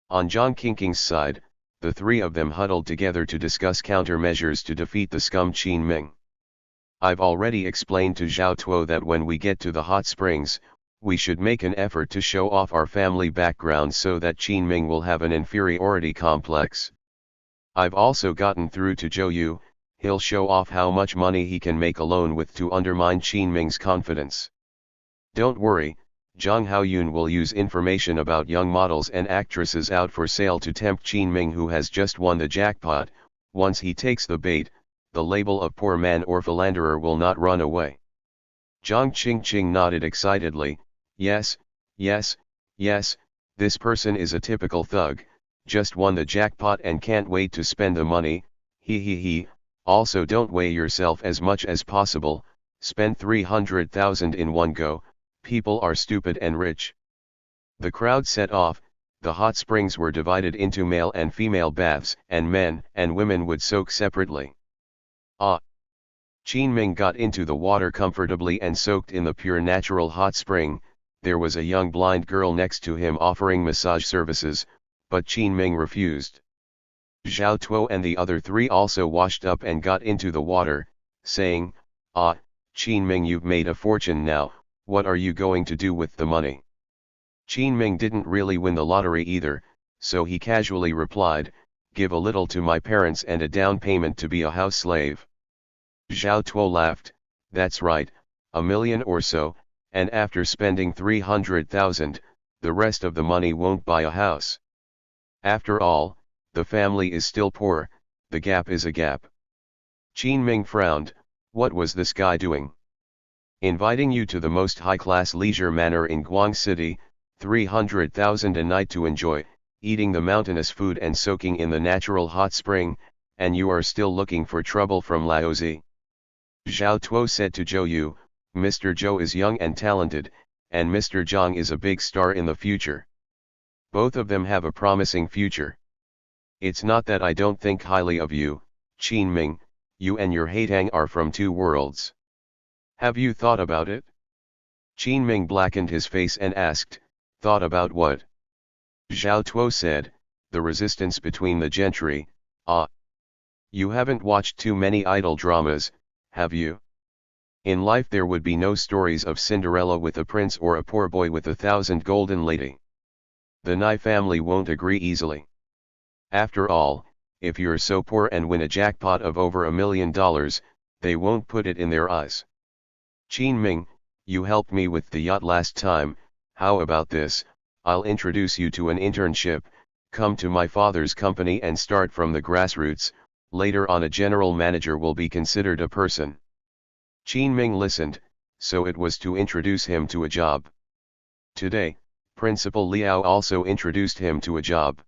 On Jiang Qingqing's side, the 3 of them huddled together to discuss countermeasures to defeat the scum Qin Ming. "I've already explained to Zhao Tuo that when we get to the hot springs, we should make an effort to show off our family background so that Qin Ming will have an inferiority complex. I've also gotten through to Zhou Yu, he'll show off how much money he can make alone with to undermine Qin Ming's confidence. Don't worry, Zhang Haoyun will use information about young models and actresses out for sale to tempt Qin Ming who has just won the jackpot. Once he takes the bait, the label of poor man or philanderer will not run away." Jiang Qingqing nodded excitedly, yes, yes, yes, this person is a typical thug, just won the jackpot and can't wait to spend the money, he. Also don't weigh yourself as much as possible, spend 300,000 in one go, people are stupid and rich. The crowd set off. The hot springs were divided into male and female baths, and men and women would soak separately. Ah! Qin Ming got into the water comfortably and soaked in the pure natural hot spring. There was a young blind girl next to him offering massage services, but Qin Ming refused. Zhao Tuo and the other three also washed up and got into the water, saying, "Ah, Qin Ming, you've made a fortune now, what are you going to do with the money?" Qin Ming didn't really win the lottery either, so he casually replied, "Give a little to my parents and a down payment to be a house slave." Zhao Tuo laughed, "That's right, 1 million or so, and after spending 300,000, the rest of the money won't buy a house. After all, the family is still poor, the gap is a gap." Qin Ming frowned, what was this guy doing? Inviting you to the most high-class leisure manor in Guang City, 300,000 a night to enjoy, eating the mountainous food and soaking in the natural hot spring, and you are still looking for trouble from Laozi. Zhao Tuo said to Zhou Yu, "Mr. Zhou is young and talented, and Mr. Zhang is a big star in the future. Both of them have a promising future. It's not that I don't think highly of you, Qin Ming, you and your Haitang are from two worlds. Have you thought about it?" Qin Ming blackened his face and asked, "Thought about what?" Zhao Tuo said, "The resistance between the gentry, ah. You haven't watched too many idol dramas, have you? In life there would be no stories of Cinderella with a prince or a poor boy with 1,000 golden lady. The Nai family won't agree easily. After all, if you're so poor and win a jackpot of over $1 million, they won't put it in their eyes. Qin Ming, you helped me with the yacht last time, how about this? I'll introduce you to an internship, come to my father's company and start from the grassroots, later on a general manager will be considered a person." Qin Ming listened, so it was to introduce him to a job. Today, Principal Liao also introduced him to a job.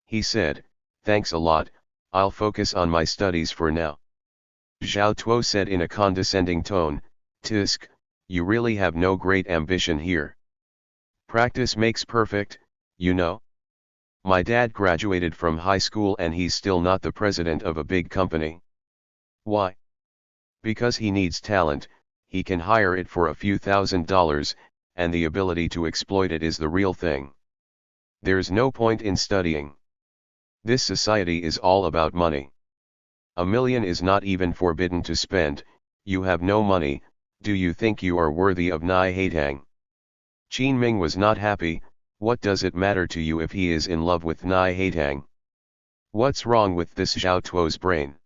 He said, "Thanks a lot, I'll focus on my studies for now." Zhao Tuo said in a condescending tone, "Tisk, you really have no great ambition here. Practice makes perfect, you know. My dad graduated from high school and he's still not the president of a big company. Why? Because he needs talent, he can hire it for a few $1,000s, and the ability to exploit it is the real thing. There's no point in studying. This society is all about money. 1 million is not even forbidden to spend, you have no money, do you think you are worthy of Nai Haitang?" Qin Ming was not happy. What does it matter to you if he is in love with Nai Haitang? What's wrong with this Zhao Tuo's brain?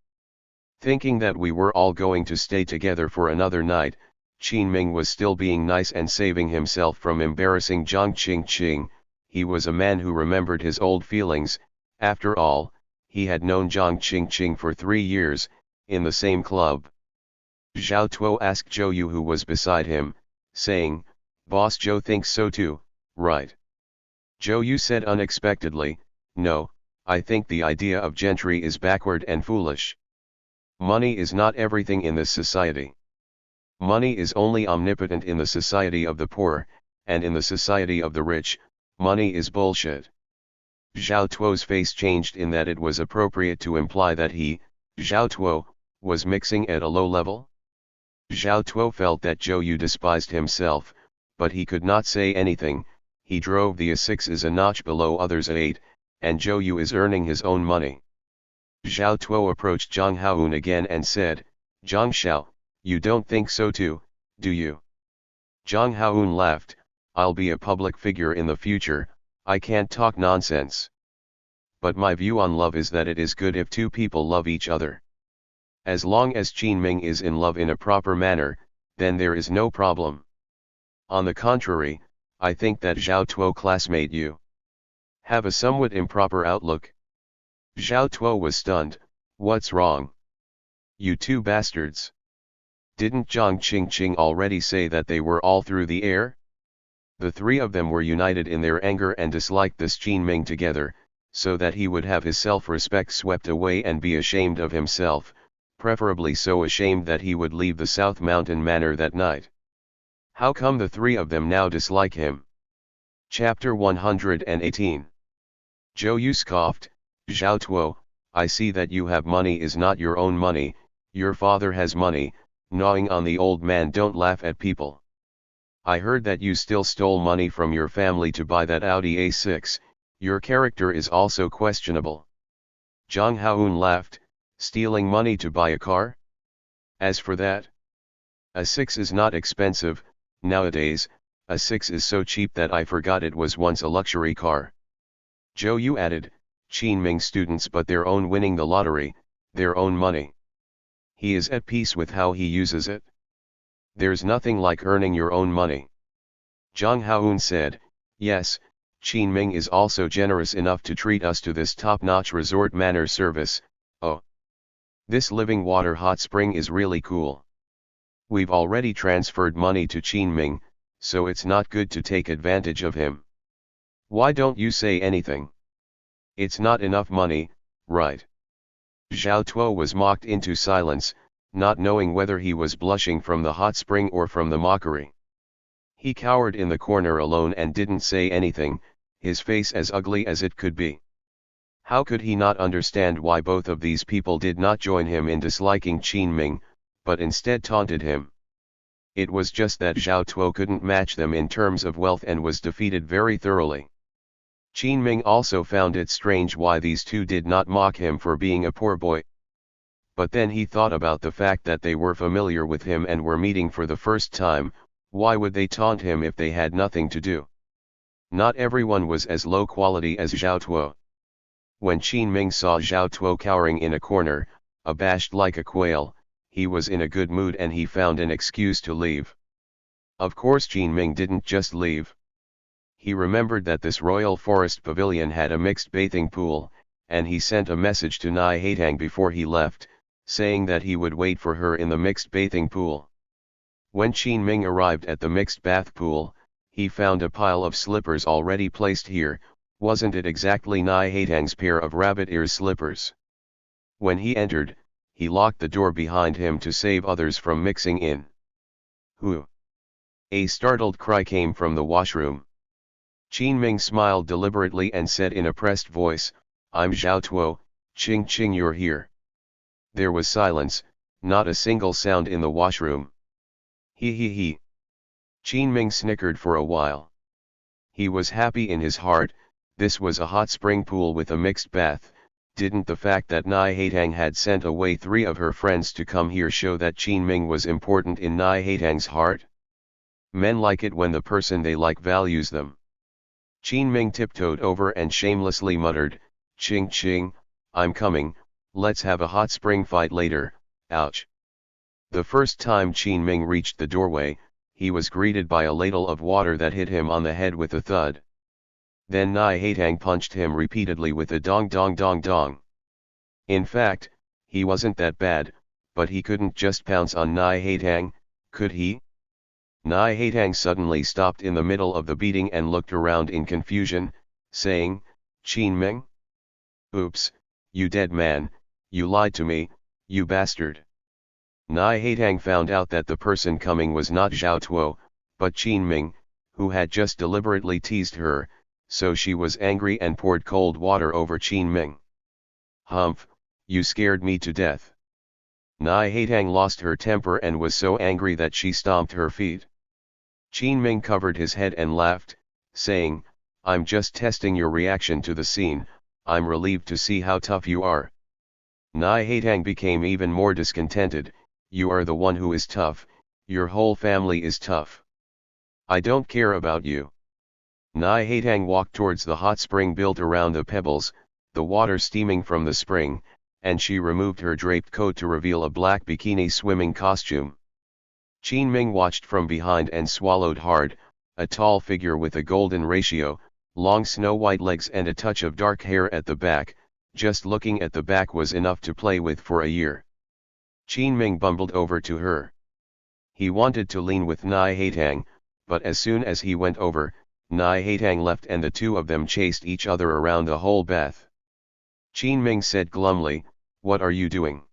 Thinking that we were all going to stay together for another night, Qin Ming was still being nice and saving himself from embarrassing Zhang Qingqing. He was a man who remembered his old feelings. After all, he had known Zhang Qingqing for 3 years, in the same club. Zhao Tuo asked Zhou Yu, who was beside him, saying, "Boss Zhou thinks so too, right?" Zhou Yu said unexpectedly, "No, I think the idea of gentry is backward and foolish. Money is not everything in this society. Money is only omnipotent in the society of the poor, and in the society of the rich, money is bullshit." Zhao Tuo's face changed in that it was appropriate to imply that he, Zhao Tuo, was mixing at a low level. Zhao Tuo felt that Zhou Yu despised himself, but he could not say anything. He drove the A6s a notch below others A8, and Zhou Yu is earning his own money. Zhao Tuo approached Zhang Haoun again and said, "Zhang Xiao, you don't think so too, do you?" Zhang Haoun laughed, "I'll be a public figure in the future, I can't talk nonsense. But my view on love is that it is good if two people love each other. As long as Qin Ming is in love in a proper manner, then there is no problem. On the contrary, I think that Zhao Tuo classmate you have a somewhat improper outlook." Zhao Tuo was stunned. "What's wrong? You two bastards. Didn't Zhang Qingqing already say that they were all through the air?" The three of them were united in their anger and disliked this Qin Ming together, so that he would have his self-respect swept away and be ashamed of himself, preferably so ashamed that he would leave the South Mountain Manor that night. How come the three of them now dislike him? Chapter 118. Zhou Yu scoffed, "Zhao Tuo, I see that you have money is not your own money, Your father has money, gnawing on the old man. Don't laugh at people. I heard that you still stole money from your family to buy that Audi A6, your character is also questionable. Jang Haoun laughed, stealing money to buy a car? As for that, a 6 is not expensive, nowadays, a 6 is so cheap that I forgot it was once a luxury car. Zhou Yu added, Qinming students but their own winning the lottery, their own money. He is at peace with how he uses it. There's nothing like earning your own money. Zhang Haoun said, yes, Qinming is also generous enough to treat us to this top-notch resort manor service. Oh, this living water hot spring is really cool. We've already transferred money to Qinming, so it's not good to take advantage of him. Why don't you say anything? It's not enough money, right? Zhao Tuo was mocked into silence, not knowing whether he was blushing from the hot spring or from the mockery. He cowered in the corner alone and didn't say anything, his face as ugly as it could be. How could he not understand why both of these people did not join him in disliking Qinming, but instead taunted him? It was just that Zhao Tuo couldn't match them in terms of wealth and was defeated very thoroughly. Qinming also found it strange why these two did not mock him for being a poor boy. But then he thought about the fact that they were familiar with him and were meeting for the first time. Why would they taunt him if they had nothing to do? Not everyone was as low quality as Zhao Tuo. When Qinming saw Zhao Tuo cowering in a corner, abashed like a quail, he was in a good mood and he found an excuse to leave. Of course Qinming didn't just leave. He remembered that this royal forest pavilion had a mixed bathing pool, and he sent a message to Nai Haitang before he left, saying that he would wait for her in the mixed bathing pool. When Qinming arrived at the mixed bath pool, he found a pile of slippers already placed here. Wasn't it exactly Nai Haitang's pair of rabbit ear slippers? When he entered, he locked the door behind him to save others from mixing in. Who? A startled cry came from the washroom. Qinming smiled deliberately and said in a pressed voice, I'm Zhao Tuo, Ching Ching, you're here. There was silence, not a single sound in the washroom. He. Qinming snickered for a while. He was happy in his heart. This was a hot spring pool with a mixed bath. Didn't the fact that Nai Haitang had sent away 3 of her friends to come here show that Qinming was important in Nai Haitang's heart? Men like it when the person they like values them. Qinming tiptoed over and shamelessly muttered, Ching Ching, I'm coming, let's have a hot spring fight later, ouch. The first time Qinming reached the doorway, he was greeted by a ladle of water that hit him on the head with a thud. Then Nai Haitang punched him repeatedly with a dong dong dong dong. In fact, he wasn't that bad, but he couldn't just pounce on Nai Haitang, could he? Nai Haitang suddenly stopped in the middle of the beating and looked around in confusion, saying, Qinming? Oops, you dead man, you lied to me, you bastard. Nai Haitang found out that the person coming was not Zhao Tuo, but Qinming, who had just deliberately teased her, so she was angry and poured cold water over Qinming. Humph, you scared me to death. Nai Haitang lost her temper and was so angry that she stomped her feet. Qinming covered his head and laughed, saying, I'm just testing your reaction to the scene, I'm relieved to see how tough you are. Nai Haitang became even more discontented, you are the one who is tough, your whole family is tough. I don't care about you. Nai Haitang walked towards the hot spring built around the pebbles, the water steaming from the spring, and she removed her draped coat to reveal a black bikini swimming costume. Qinming watched from behind and swallowed hard, a tall figure with a golden ratio, long snow-white legs and a touch of dark hair at the back. Just looking at the back was enough to play with for a year. Qinming bumbled over to her. He wanted to lean with Nai Haitang, but as soon as he went over, Nai Haitang left and the two of them chased each other around the whole bath. Qinming said glumly, what are you doing?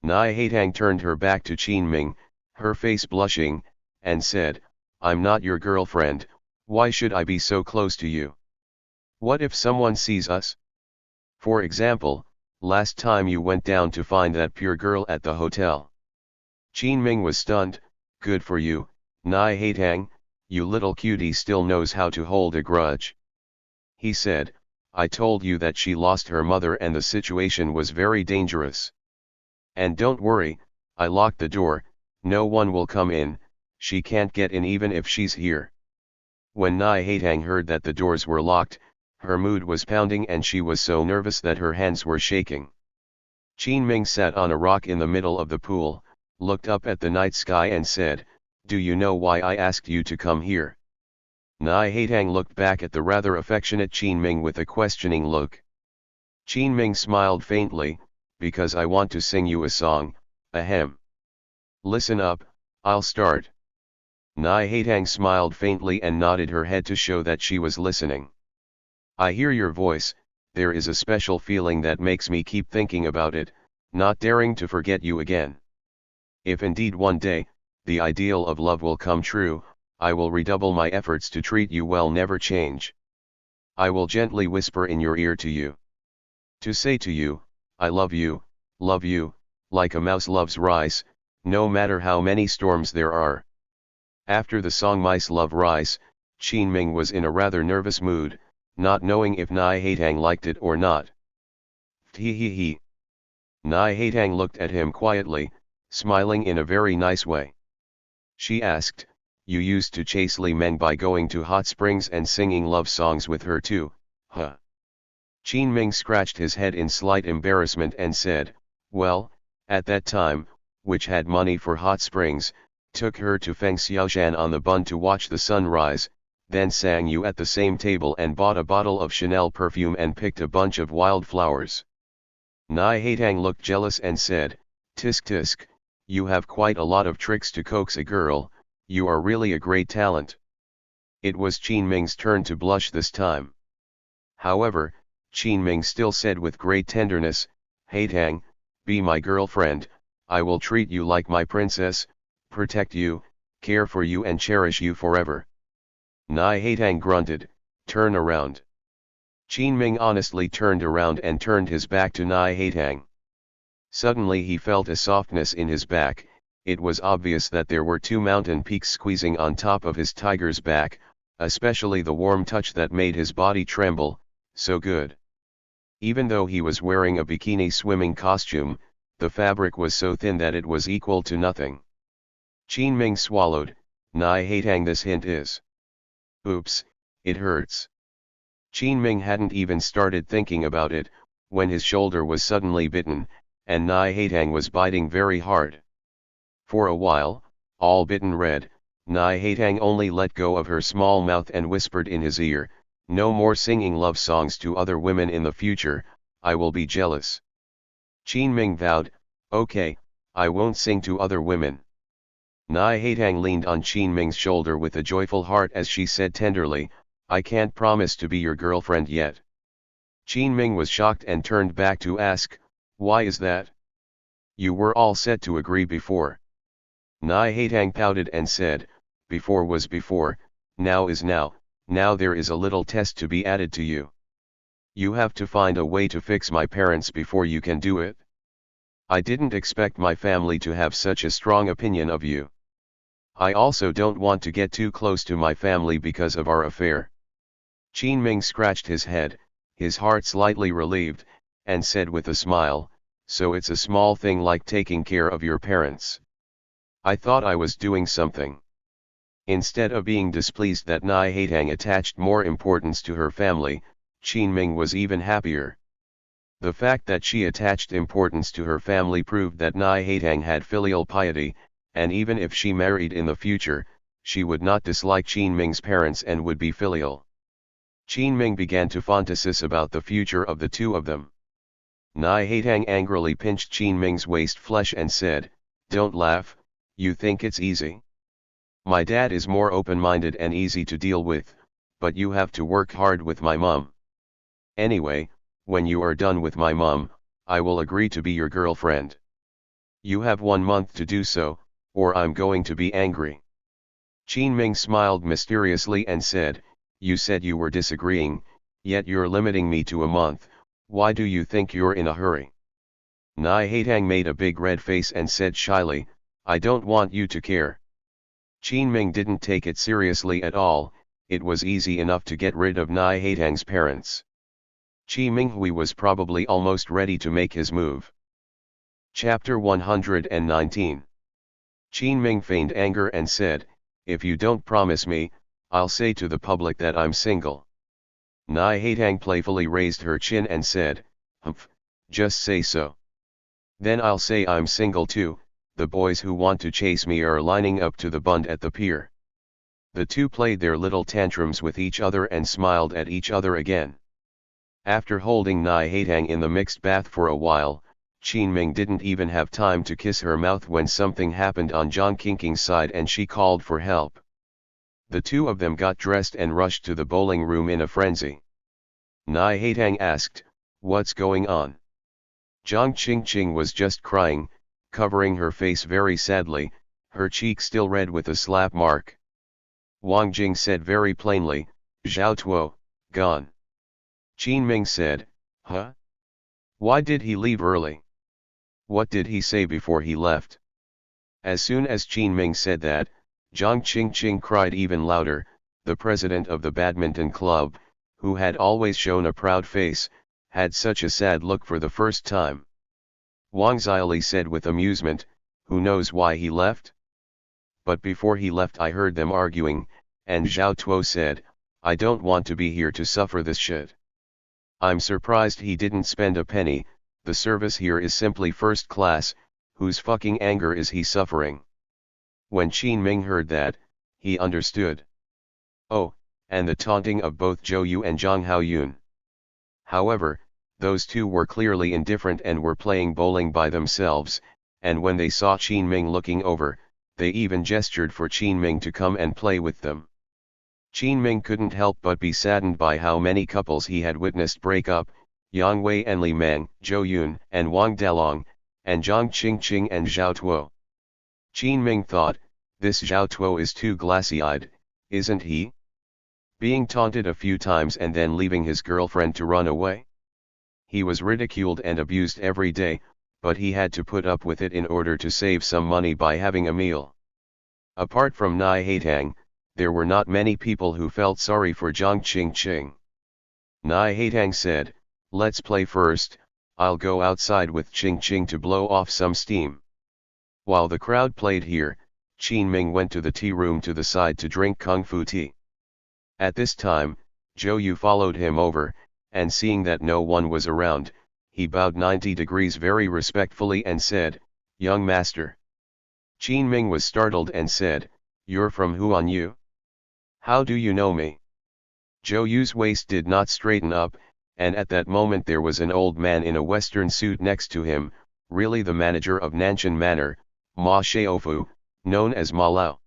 Nai Haitang turned her back to Qinming, her face blushing, and said, I'm not your girlfriend, why should I be so close to you? What if someone sees us? For example, Last time you went down to find that pure girl at the hotel. Qin Ming was stunned. Good for you, Nai Haitang, you little cutie still knows how to hold a grudge. He said, I told you that she lost her mother and the situation was very dangerous. And don't worry, I locked the door, no one will come in, she can't get in even if she's here. When Nai Haitang heard that the doors were locked, her mood was pounding and she was so nervous that her hands were shaking. Qin Ming sat on a rock in the middle of the pool, looked up at the night sky and said, do you know why I asked you to come here? Nai Haitang looked back at the rather affectionate Qin Ming with a questioning look. Qin Ming smiled faintly, because I want to sing you a song, ahem. Listen up, I'll start. Nai Haitang smiled faintly and nodded her head to show that she was listening. I hear your voice, there is a special feeling that makes me keep thinking about it, not daring to forget you again. If indeed one day, the ideal of love will come true, I will redouble my efforts to treat you well, never change. I will gently whisper in your ear to you. To say to you, I love you, like a mouse loves rice, no matter how many storms there are. After the song Mice Love Rice, Qin Ming was in a rather nervous mood, not knowing if Nai Haitang liked it or not. He. Nai Haitang looked at him quietly, smiling in a very nice way. She asked, you used to chase Li Meng by going to hot springs and singing love songs with her too, huh? Qin Ming scratched his head in slight embarrassment and said, well, at that time, which had money for hot springs, took her to Feng Xiaoshan on the Bund to watch the sunrise, then sang you at the same table and bought a bottle of Chanel perfume and picked a bunch of wildflowers. Nai Haitang looked jealous and said, tisk tisk, you have quite a lot of tricks to coax a girl, you are really a great talent. It was Qin Ming's turn to blush this time. However, Qin Ming still said with great tenderness, Haitang, be my girlfriend, I will treat you like my princess, protect you, care for you and cherish you forever. Nai Haitang grunted, turn around. Qin Ming honestly turned around and turned his back to Nai Haitang. Suddenly he felt a softness in his back, it was obvious that there were two mountain peaks squeezing on top of his tiger's back, especially the warm touch that made his body tremble, so good. Even though he was wearing a bikini swimming costume, the fabric was so thin that it was equal to nothing. Qin Ming swallowed, Nai Haitang, this hint is. Oops, it hurts. Qin Ming hadn't even started thinking about it, when his shoulder was suddenly bitten, and Nai Haitang was biting very hard. For a while, all bitten red, Nai Haitang only let go of her small mouth and whispered in his ear, no more singing love songs to other women in the future, I will be jealous. Qin Ming vowed, okay, I won't sing to other women. Nai Haitang leaned on Qin Ming's shoulder with a joyful heart as she said tenderly, I can't promise to be your girlfriend yet. Qin Ming was shocked and turned back to ask, why is that? You were all set to agree before. Nai Haitang pouted and said, before was before, now is now, now there is a little test to be added to you. You have to find a way to fix my parents before you can do it. I didn't expect my family to have such a strong opinion of you. I also don't want to get too close to my family because of our affair. Qin Ming scratched his head, his heart slightly relieved, and said with a smile, so it's a small thing like taking care of your parents. I thought I was doing something. Instead of being displeased that Nai Haitang attached more importance to her family, Qin Ming was even happier. The fact that she attached importance to her family proved that Nai Haitang had filial piety, and even if she married in the future, she would not dislike Qin Ming's parents and would be filial. Qin Ming began to fantasize about the future of the two of them. Nai Haitang angrily pinched Qin Ming's waist flesh and said, don't laugh, you think it's easy. My dad is more open-minded and easy to deal with, but you have to work hard with my mom. Anyway, when you are done with my mom, I will agree to be your girlfriend. You have 1 month to do so, or I'm going to be angry. Qin Ming smiled mysteriously and said, you said you were disagreeing, yet you're limiting me to a month, Why do you think you're in a hurry? Nai Haitang made a big red face and said shyly, I don't want you to care. Qin Ming didn't take it seriously at all. It was easy enough to get rid of Nai Haitang's parents. Qi Minghui was probably almost ready to make his move. Chapter 119. Qin Ming feigned anger and said, if you don't promise me, I'll say to the public that I'm single. Nai Haitang playfully raised her chin and said, humph, just say so. Then I'll say I'm single too. The boys who want to chase me are lining up to the bund at the pier. The two played their little tantrums with each other and smiled at each other again. After holding Nai Haitang in the mixed bath for a while, Qin Ming didn't even have time to kiss her mouth when something happened on Zhang Qingqing's side and she called for help. The two of them got dressed and rushed to the bowling room in a frenzy. Nai Haitang asked, what's going on? Zhang Qingqing was just crying, covering her face very sadly, her cheek still red with a slap mark. Wang Jing said very plainly, Zhao Tuo, gone. Qin Ming said, huh? Why did he leave early? What did he say before he left? As soon as Qin Ming said that, Zhang Qingqing cried even louder. The president of the badminton club, who had always shown a proud face, had such a sad look for the first time. Wang Zili said with amusement, who knows why he left? But before he left I heard them arguing, and Zhao Tuo said, I don't want to be here to suffer this shit. I'm surprised he didn't spend a penny. The service here is simply first class. Whose fucking anger is he suffering? When Qin Ming heard that, he understood. Oh, and the taunting of both Zhou Yu and Zhang Haoyun. However, those two were clearly indifferent and were playing bowling by themselves, and when they saw Qin Ming looking over, they even gestured for Qin Ming to come and play with them. Qin Ming couldn't help but be saddened by how many couples he had witnessed break up, Yang Wei and Li Mang, Zhou Yun and Wang Dalong, and Zhang Qingqing and Zhao Tuo. Qin Ming thought, this Zhao Tuo is too glassy-eyed, isn't he? Being taunted a few times and then leaving his girlfriend to run away? He was ridiculed and abused every day, but he had to put up with it in order to save some money by having a meal. Apart from Nai Haitang, there were not many people who felt sorry for Zhang Qingqing. Nai Haitang said, let's play first, I'll go outside with Qingqing to blow off some steam. While the crowd played here, Qin Ming went to the tea room to the side to drink kung fu tea. At this time, Zhou Yu followed him over, and seeing that no one was around, he bowed 90 degrees very respectfully and said, young master. Qin Ming was startled and said, you're from Huanyu? How do you know me? Zhou Yu's waist did not straighten up, and at that moment there was an old man in a western suit next to him, really the manager of Nanshan Manor, Ma Shaofu, known as Ma Lao.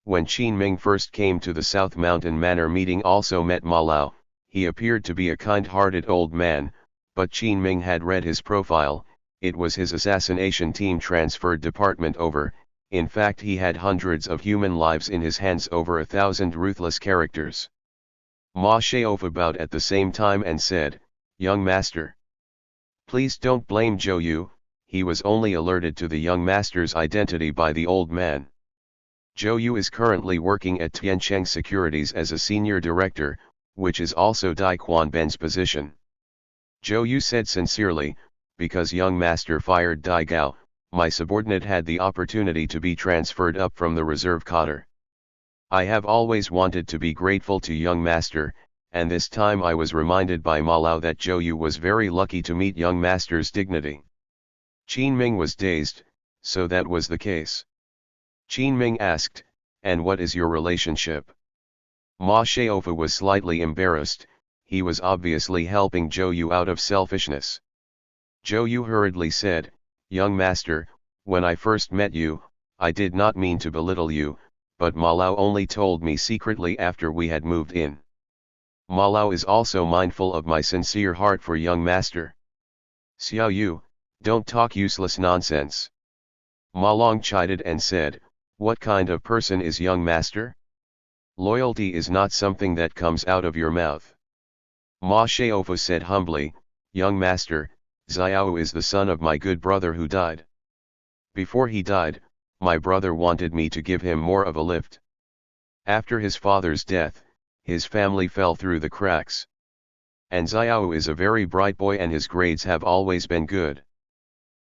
When Qin Ming first came to the South Mountain Manor meeting also met Ma Lao, he appeared to be a kind-hearted old man, but Qin Ming had read his profile. It was his assassination team transferred department over. In fact he had hundreds of human lives in his hands, over 1,000 ruthless characters. Ma Shaofu bowed at the same time and said, young master. Please don't blame Zhou Yu, he was only alerted to the young master's identity by the old man. Zhou Yu is currently working at Tiancheng Securities as a senior director, which is also Dai Quanben's position. Zhou Yu said sincerely, because young master fired Dai Gao, my subordinate had the opportunity to be transferred up from the reserve cadre. I have always wanted to be grateful to young master, and this time I was reminded by Ma Lao that Zhou Yu was very lucky to meet young master's dignity. Qin Ming was dazed, so that was the case. Qin Ming asked, and what is your relationship? Ma Shaofu was slightly embarrassed, he was obviously helping Zhou Yu out of selfishness. Zhou Yu hurriedly said, young master, when I first met you, I did not mean to belittle you, but Ma Lao only told me secretly after we had moved in. Ma Lao is also mindful of my sincere heart for young master. Xiao Yu, don't talk useless nonsense. Ma Long chided and said, what kind of person is young master? Loyalty is not something that comes out of your mouth. Ma Shaofu said humbly, "Young master, Xiao is the son of my good brother who died. Before he died, my brother wanted me to give him more of a lift. After his father's death, his family fell through the cracks. And Xiao is a very bright boy and his grades have always been good.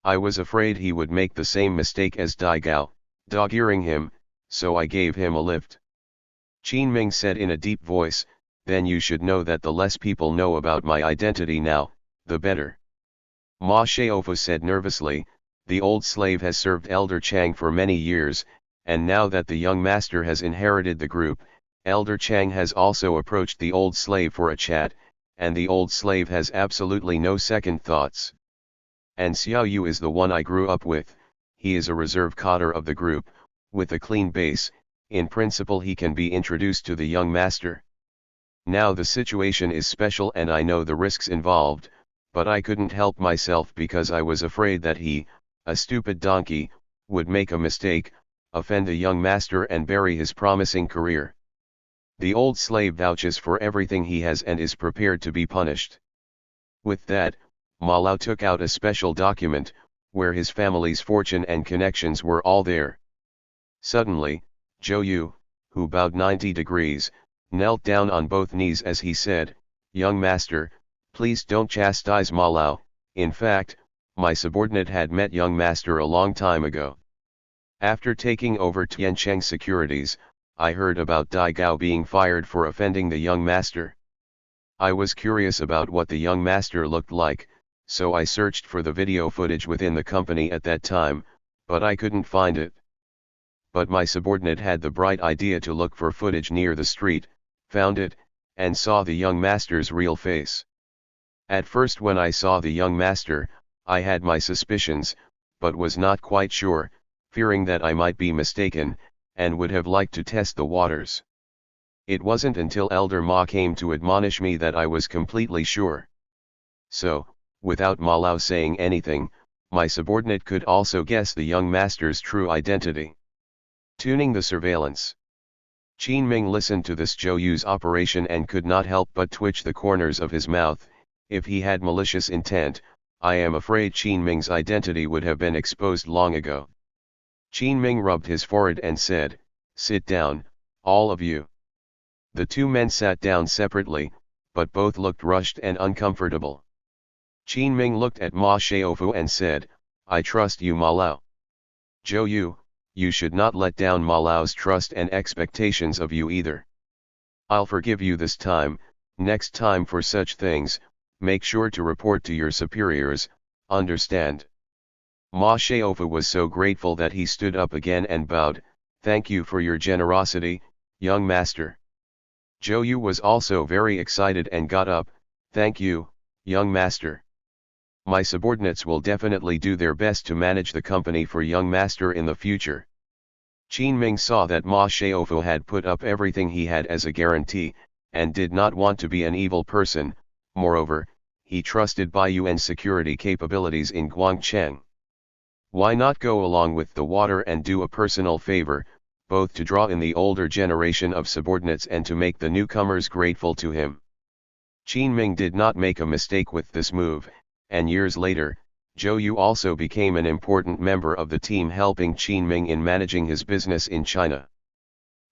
I was afraid he would make the same mistake as Dai Gao, dog-earing him, so I gave him a lift." Qin Ming said in a deep voice, "Then you should know that the less people know about my identity now, the better." Ma Xiaofu said nervously, "The old slave has served Elder Chang for many years, and now that the young master has inherited the group, Elder Chang has also approached the old slave for a chat, and the old slave has absolutely no second thoughts. And Xiao Yu is the one I grew up with, he is a reserve cadre of the group, with a clean base, in principle he can be introduced to the young master. Now the situation is special and I know the risks involved, but I couldn't help myself because I was afraid that he, a stupid donkey, would make a mistake, offend the young master and bury his promising career. The old slave vouches for everything he has and is prepared to be punished." With that, Ma Lao took out a special document, where his family's fortune and connections were all there. Suddenly, Zhou Yu, who bowed 90 degrees, knelt down on both knees as he said, "Young master, please don't chastise Ma Lao, in fact, my subordinate had met young master a long time ago. After taking over Tiancheng Securities, I heard about Dai Gao being fired for offending the young master. I was curious about what the young master looked like, so I searched for the video footage within the company at that time, but I couldn't find it. But my subordinate had the bright idea to look for footage near the street, found it, and saw the young master's real face. At first when I saw the young master, I had my suspicions, but was not quite sure, fearing that I might be mistaken, and would have liked to test the waters. It wasn't until Elder Ma came to admonish me that I was completely sure. So, without Ma Lao saying anything, my subordinate could also guess the young master's true identity. Tuning the surveillance. Qin Ming listened to this Zhou Yu's operation and could not help but twitch the corners of his mouth. If he had malicious intent, I am afraid Qin Ming's identity would have been exposed long ago. Qin Ming rubbed his forehead and said, "Sit down, all of you." The two men sat down separately, but both looked rushed and uncomfortable. Qin Ming looked at Ma Xiaofu and said, "I trust you, Ma Lao. Zhou Yu, you should not let down Ma Lao's trust and expectations of you either. I'll forgive you this time, next time for such things, make sure to report to your superiors, understand?" Ma Xiaofu was so grateful that he stood up again and bowed, "Thank you for your generosity, young master." Zhou Yu was also very excited and got up, "Thank you, young master. My subordinates will definitely do their best to manage the company for young master in the future." Qin Ming saw that Ma Xiaofu had put up everything he had as a guarantee, and did not want to be an evil person. Moreover, he trusted Bai Yuan's security capabilities in Guangcheng. Why not go along with the water and do a personal favor, both to draw in the older generation of subordinates and to make the newcomers grateful to him? Qin Ming did not make a mistake with this move, and years later, Zhou Yu also became an important member of the team helping Qin Ming in managing his business in China.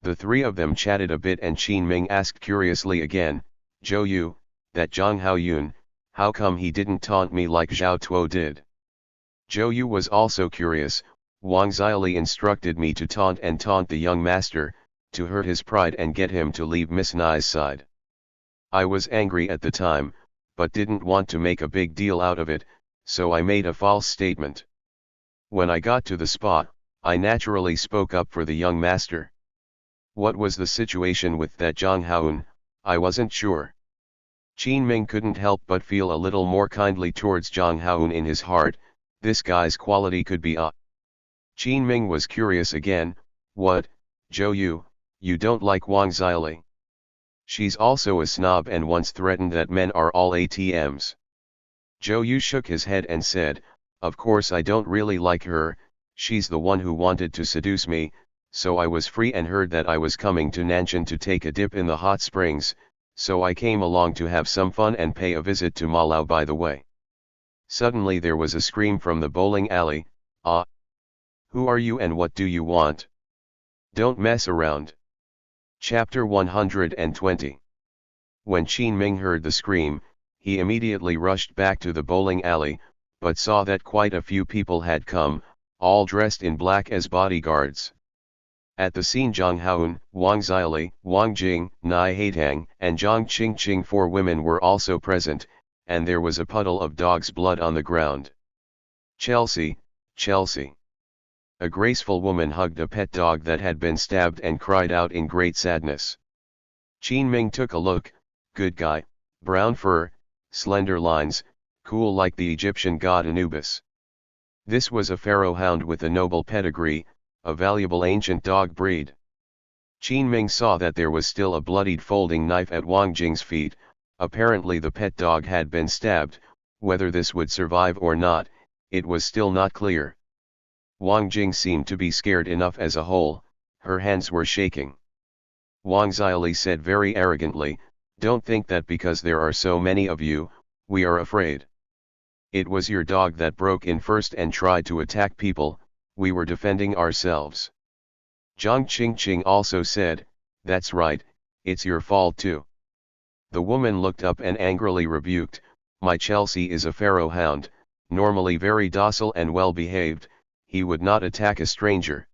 The three of them chatted a bit and Qin Ming asked curiously again, "Zhou Yu, that Zhang Haoyun, how come he didn't taunt me like Zhao Tuo did?" Zhou Yu was also curious. "Wang Xiali instructed me to taunt the young master, to hurt his pride and get him to leave Miss Nai's side. I was angry at the time, but didn't want to make a big deal out of it, so I made a false statement. When I got to the spot, I naturally spoke up for the young master. What was the situation with that Zhang Haoyun, I wasn't sure." Qin Ming couldn't help but feel a little more kindly towards Zhang Haoyun in his heart. This guy's quality could be up. Qin Ming was curious again. "What, Zhou Yu, you don't like Wang Xiali? She's also a snob and once threatened that men are all ATMs." Zhou Yu shook his head and said, "Of course I don't really like her, she's the one who wanted to seduce me, so I was free and heard that I was coming to Nanshan to take a dip in the hot springs, so I came along to have some fun and pay a visit to Ma Lao by the way. Suddenly there was a scream from the bowling alley, "Ah! Who are you and what do you want? Don't mess around." Chapter 120. When Qin Ming heard the scream, he immediately rushed back to the bowling alley, but saw that quite a few people had come, all dressed in black as bodyguards. At the scene Zhang Haoun, Wang Xiali, Wang Jing, Nai Haitang, and Zhang Qingqing, 4 women were also present, and there was a puddle of dog's blood on the ground. "Chelsea, Chelsea." A graceful woman hugged a pet dog that had been stabbed and cried out in great sadness. Qin Ming took a look, good guy, brown fur, slender lines, cool like the Egyptian god Anubis. This was a pharaoh hound with a noble pedigree, a valuable ancient dog breed. Qin Ming saw that there was still a bloodied folding knife at Wang Jing's feet. Apparently the pet dog had been stabbed. Whether this would survive or not, it was still not clear. Wang Jing seemed to be scared enough as a whole, her hands were shaking. Wang Xiali said very arrogantly, "Don't think that because there are so many of you, we are afraid. It was your dog that broke in first and tried to attack people, we were defending ourselves." Zhang Qingqing also said, "That's right, it's your fault too." The woman looked up and angrily rebuked, "My Chelsea is a pharaoh hound, normally very docile and well behaved, he would not attack a stranger.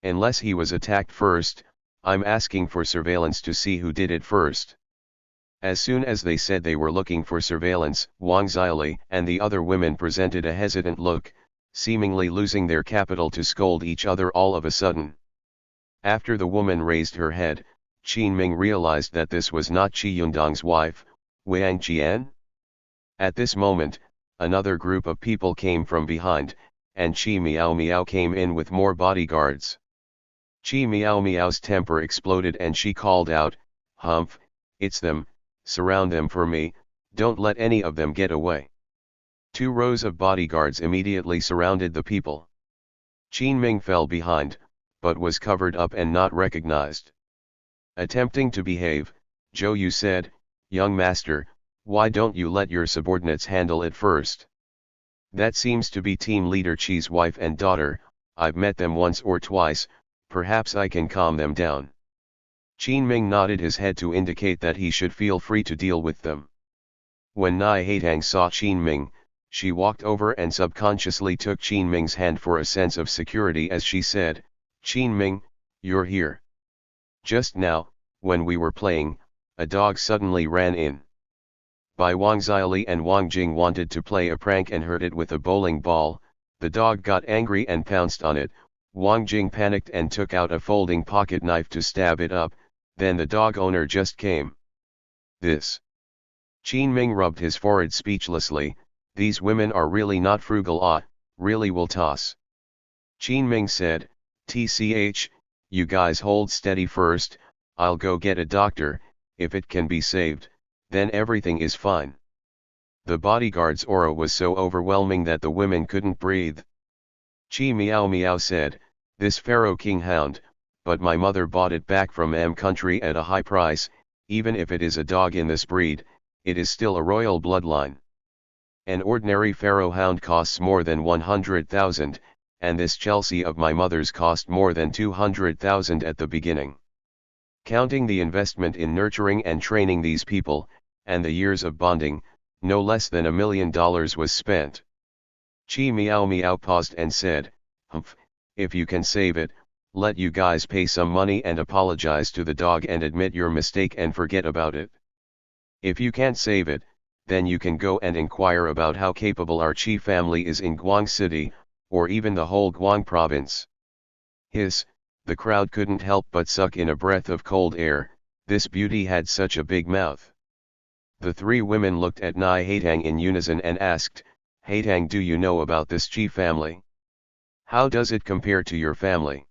Unless he was attacked first, I'm asking for surveillance to see who did it first." As soon as they said they were looking for surveillance, Wang Xiali and the other women presented a hesitant look, seemingly losing their capital to scold each other all of a sudden. After the woman raised her head, Qin Ming realized that this was not Qi Yundong's wife, Wang Qian. At this moment, another group of people came from behind, and Qi Miao Miao came in with more bodyguards. Qi Miao Miao's temper exploded and she called out, "Humph, it's them, surround them for me, don't let any of them get away." 2 rows of bodyguards immediately surrounded the people. Qin Ming fell behind, but was covered up and not recognized. Attempting to behave, Zhou Yu said, "Young master, why don't you let your subordinates handle it first? That seems to be team leader Qi's wife and daughter, I've met them once or twice, perhaps I can calm them down." Qin Ming nodded his head to indicate that he should feel free to deal with them. When Nai Haitang saw Qin Ming, she walked over and subconsciously took Qin Ming's hand for a sense of security as she said, "Qin Ming, you're here. Just now, when we were playing, a dog suddenly ran in. By Wang Xiali and Wang Jing wanted to play a prank and hurt it with a bowling ball, the dog got angry and pounced on it, Wang Jing panicked and took out a folding pocket knife to stab it up, then the dog owner just came. This." Qin Ming rubbed his forehead speechlessly, "These women are really not frugal, really will toss." Qin Ming said, "Tch, you guys hold steady first, I'll go get a doctor, if it can be saved, then everything is fine." The bodyguard's aura was so overwhelming that the women couldn't breathe. Qi Miao Miao said, "This Pharaoh King hound, but my mother bought it back from M country at a high price, even if it is a dog in this breed, it is still a royal bloodline. An ordinary Pharaoh hound costs more than 100,000, and this Chelsea of my mother's cost more than 200,000 at the beginning. Counting the investment in nurturing and training these people, and the years of bonding, no less than $1 million was spent." Qi Miao Miao paused and said, "Humph, if you can save it, let you guys pay some money and apologize to the dog and admit your mistake and forget about it. If you can't save it, then you can go and inquire about how capable our Qi family is in Guang City, or even the whole Guang province." Hiss, the crowd couldn't help but suck in a breath of cold air, this beauty had such a big mouth. The 3 women looked at Nai Haitang in unison and asked, "Haitang, do you know about this Qi family? How does it compare to your family?"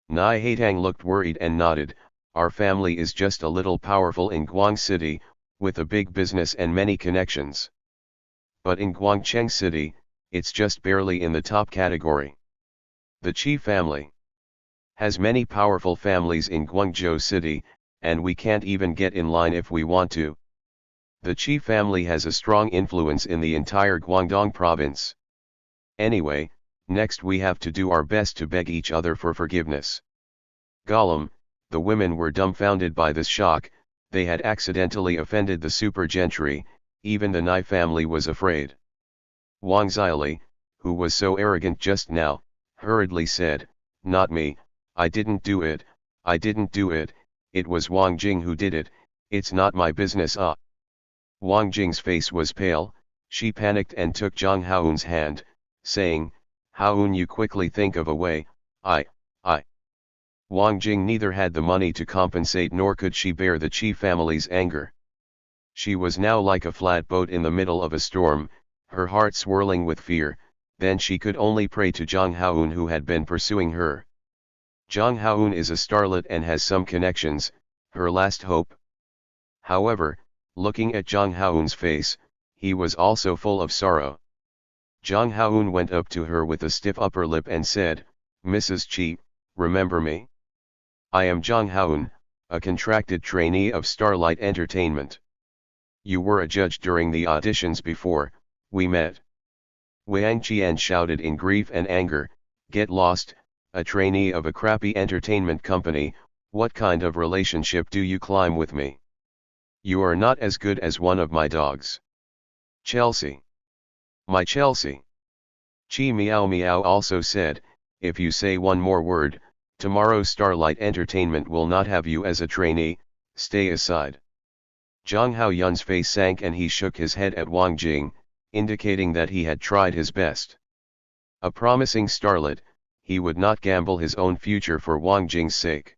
Nai Haitang looked worried and nodded, "Our family is just a little powerful in Guang City, with a big business and many connections. But in Guangcheng City, it's just barely in the top category. The Qi family has many powerful families in Guangzhou City, and we can't even get in line if we want to." The Qi family has a strong influence in the entire Guangdong province. Anyway, next we have to do our best to beg each other for forgiveness. Gollum, the women were dumbfounded by this shock. They had accidentally offended the super gentry. Even the Nai family was afraid. Wang Xiaoli, who was so arrogant just now, hurriedly said, "Not me, I didn't do it, I didn't do it, it was Wang Jing who did it, it's not my business." Wang Jing's face was pale. She panicked and took Zhang Haoun's hand, saying, "Haoun, you quickly think of a way." I. Wang Jing neither had the money to compensate nor could she bear the Qi family's anger. She was now like a flat boat in the middle of a storm, her heart swirling with fear. Then she could only pray to Zhang Haoun, who had been pursuing her. Zhang Haoun is a starlet and has some connections, her last hope. However, looking at Zhang Haoun's face, he was also full of sorrow. Zhang Haoun went up to her with a stiff upper lip and said, "Mrs. Qi, remember me? I am Zhang Haoun, a contracted trainee of Starlight Entertainment. You were a judge during the auditions before we met." Wang Qian shouted in grief and anger, "Get lost, a trainee of a crappy entertainment company, what kind of relationship do you climb with me? You are not as good as one of my dogs. Chelsea. My Chelsea." Qi Miao Miao also said, "If you say one more word, tomorrow Starlight Entertainment will not have you as a trainee, stay aside." Zhang Haoyun's face sank and he shook his head at Wang Jing, indicating that he had tried his best. A promising starlet, he would not gamble his own future for Wang Jing's sake.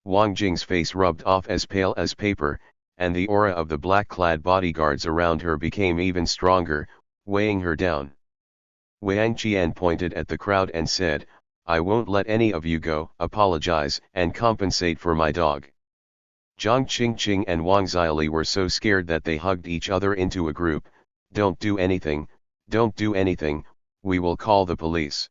Wang Jing's face rubbed off as pale as paper, and the aura of the black-clad bodyguards around her became even stronger, weighing her down. Wang Qian pointed at the crowd and said, "I won't let any of you go, apologize and compensate for my dog." Zhang Qingqing and Wang Xiaoli were so scared that they hugged each other into a group. Don't do anything, we will call the police."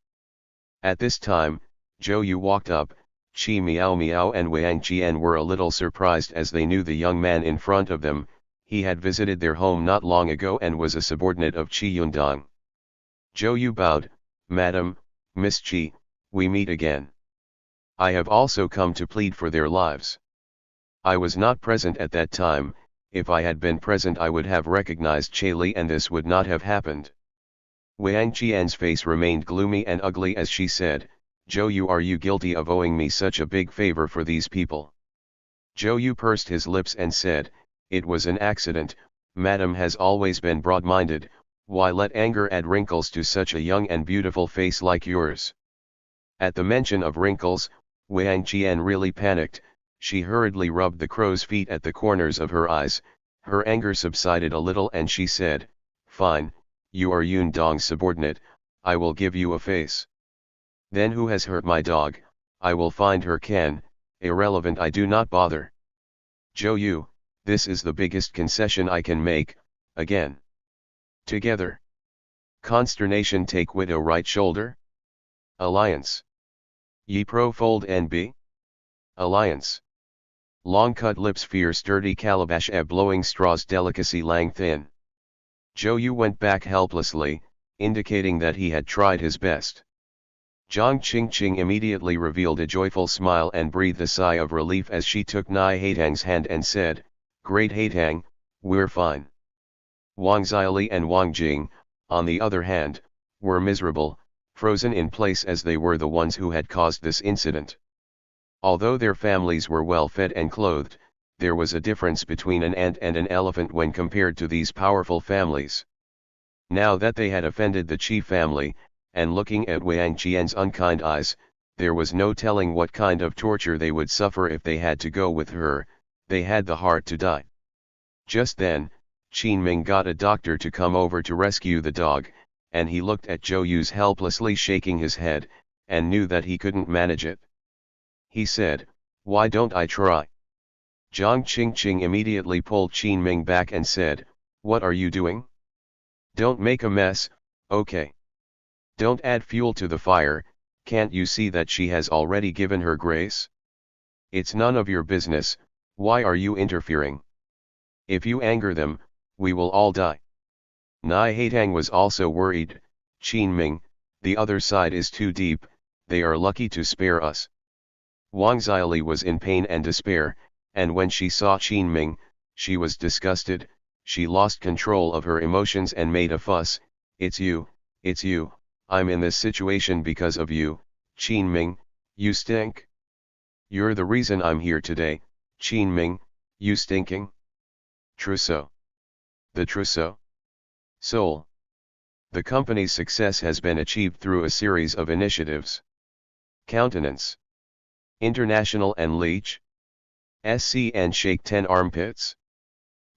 At this time, Zhou Yu walked up. Qi Miao Miao and Wang Qian were a little surprised as they knew the young man in front of them. He had visited their home not long ago and was a subordinate of Qi Yundong. Zhou Yu bowed, "Madam, Miss Qi, we meet again. I have also come to plead for their lives. I was not present at that time. If I had been present I would have recognized Li and this would not have happened." Wang Qian's face remained gloomy and ugly as she said, "Zhou Yu, are you guilty of owing me such a big favor for these people?" Zhou Yu pursed his lips and said, "It was an accident. Madam has always been broad-minded, why let anger add wrinkles to such a young and beautiful face like yours?" At the mention of wrinkles, Wang Qian really panicked. She hurriedly rubbed the crow's feet at the corners of her eyes. Her anger subsided a little and she said, "Fine, you are Yun Dong's subordinate, I will give you a face. Then who has hurt my dog, I will find her can, irrelevant, I do not bother. Zhou Yu, this is the biggest concession I can make, again. Together. Consternation, take widow right shoulder. Alliance. Yi pro fold NB. Alliance. Long cut lips, fear sturdy calabash, blowing straws, delicacy lang thin." Zhou Yu went back helplessly, indicating that he had tried his best. Zhang Qingqing immediately revealed a joyful smile and breathed a sigh of relief as she took Nai Haitang's hand and said, "Great Haitang, we're fine." Wang Xiaoli and Wang Jing, on the other hand, were miserable, frozen in place as they were the ones who had caused this incident. Although their families were well fed and clothed, there was a difference between an ant and an elephant when compared to these powerful families. Now that they had offended the Qi family, and looking at Wang Qian's unkind eyes, there was no telling what kind of torture they would suffer if they had to go with her. They had the heart to die. Just then, Qin Ming got a doctor to come over to rescue the dog, and he looked at Zhou Yu's helplessly shaking his head, and knew that he couldn't manage it. He said, "Why don't I try?" Zhang Qingqing immediately pulled Qin Ming back and said, "What are you doing? Don't make a mess, okay? Don't add fuel to the fire, can't you see that she has already given her grace? It's none of your business, why are you interfering?" If you anger them, we will all die. Nai Haitang was also worried. Qin Ming, the other side is too deep, they are lucky to spare us. Wang Zili was in pain and despair, and when she saw Qin Ming, she was disgusted, she lost control of her emotions and made a fuss. It's you, I'm in this situation because of you, Qin Ming, you stink. You're the reason I'm here today, Qin Ming, you stinking. Trousseau. The Trousseau Soul. The company's success has been achieved through a series of initiatives. Countenance. International and Leech. SC and Shake 10 armpits.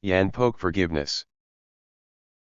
Yan Poke forgiveness.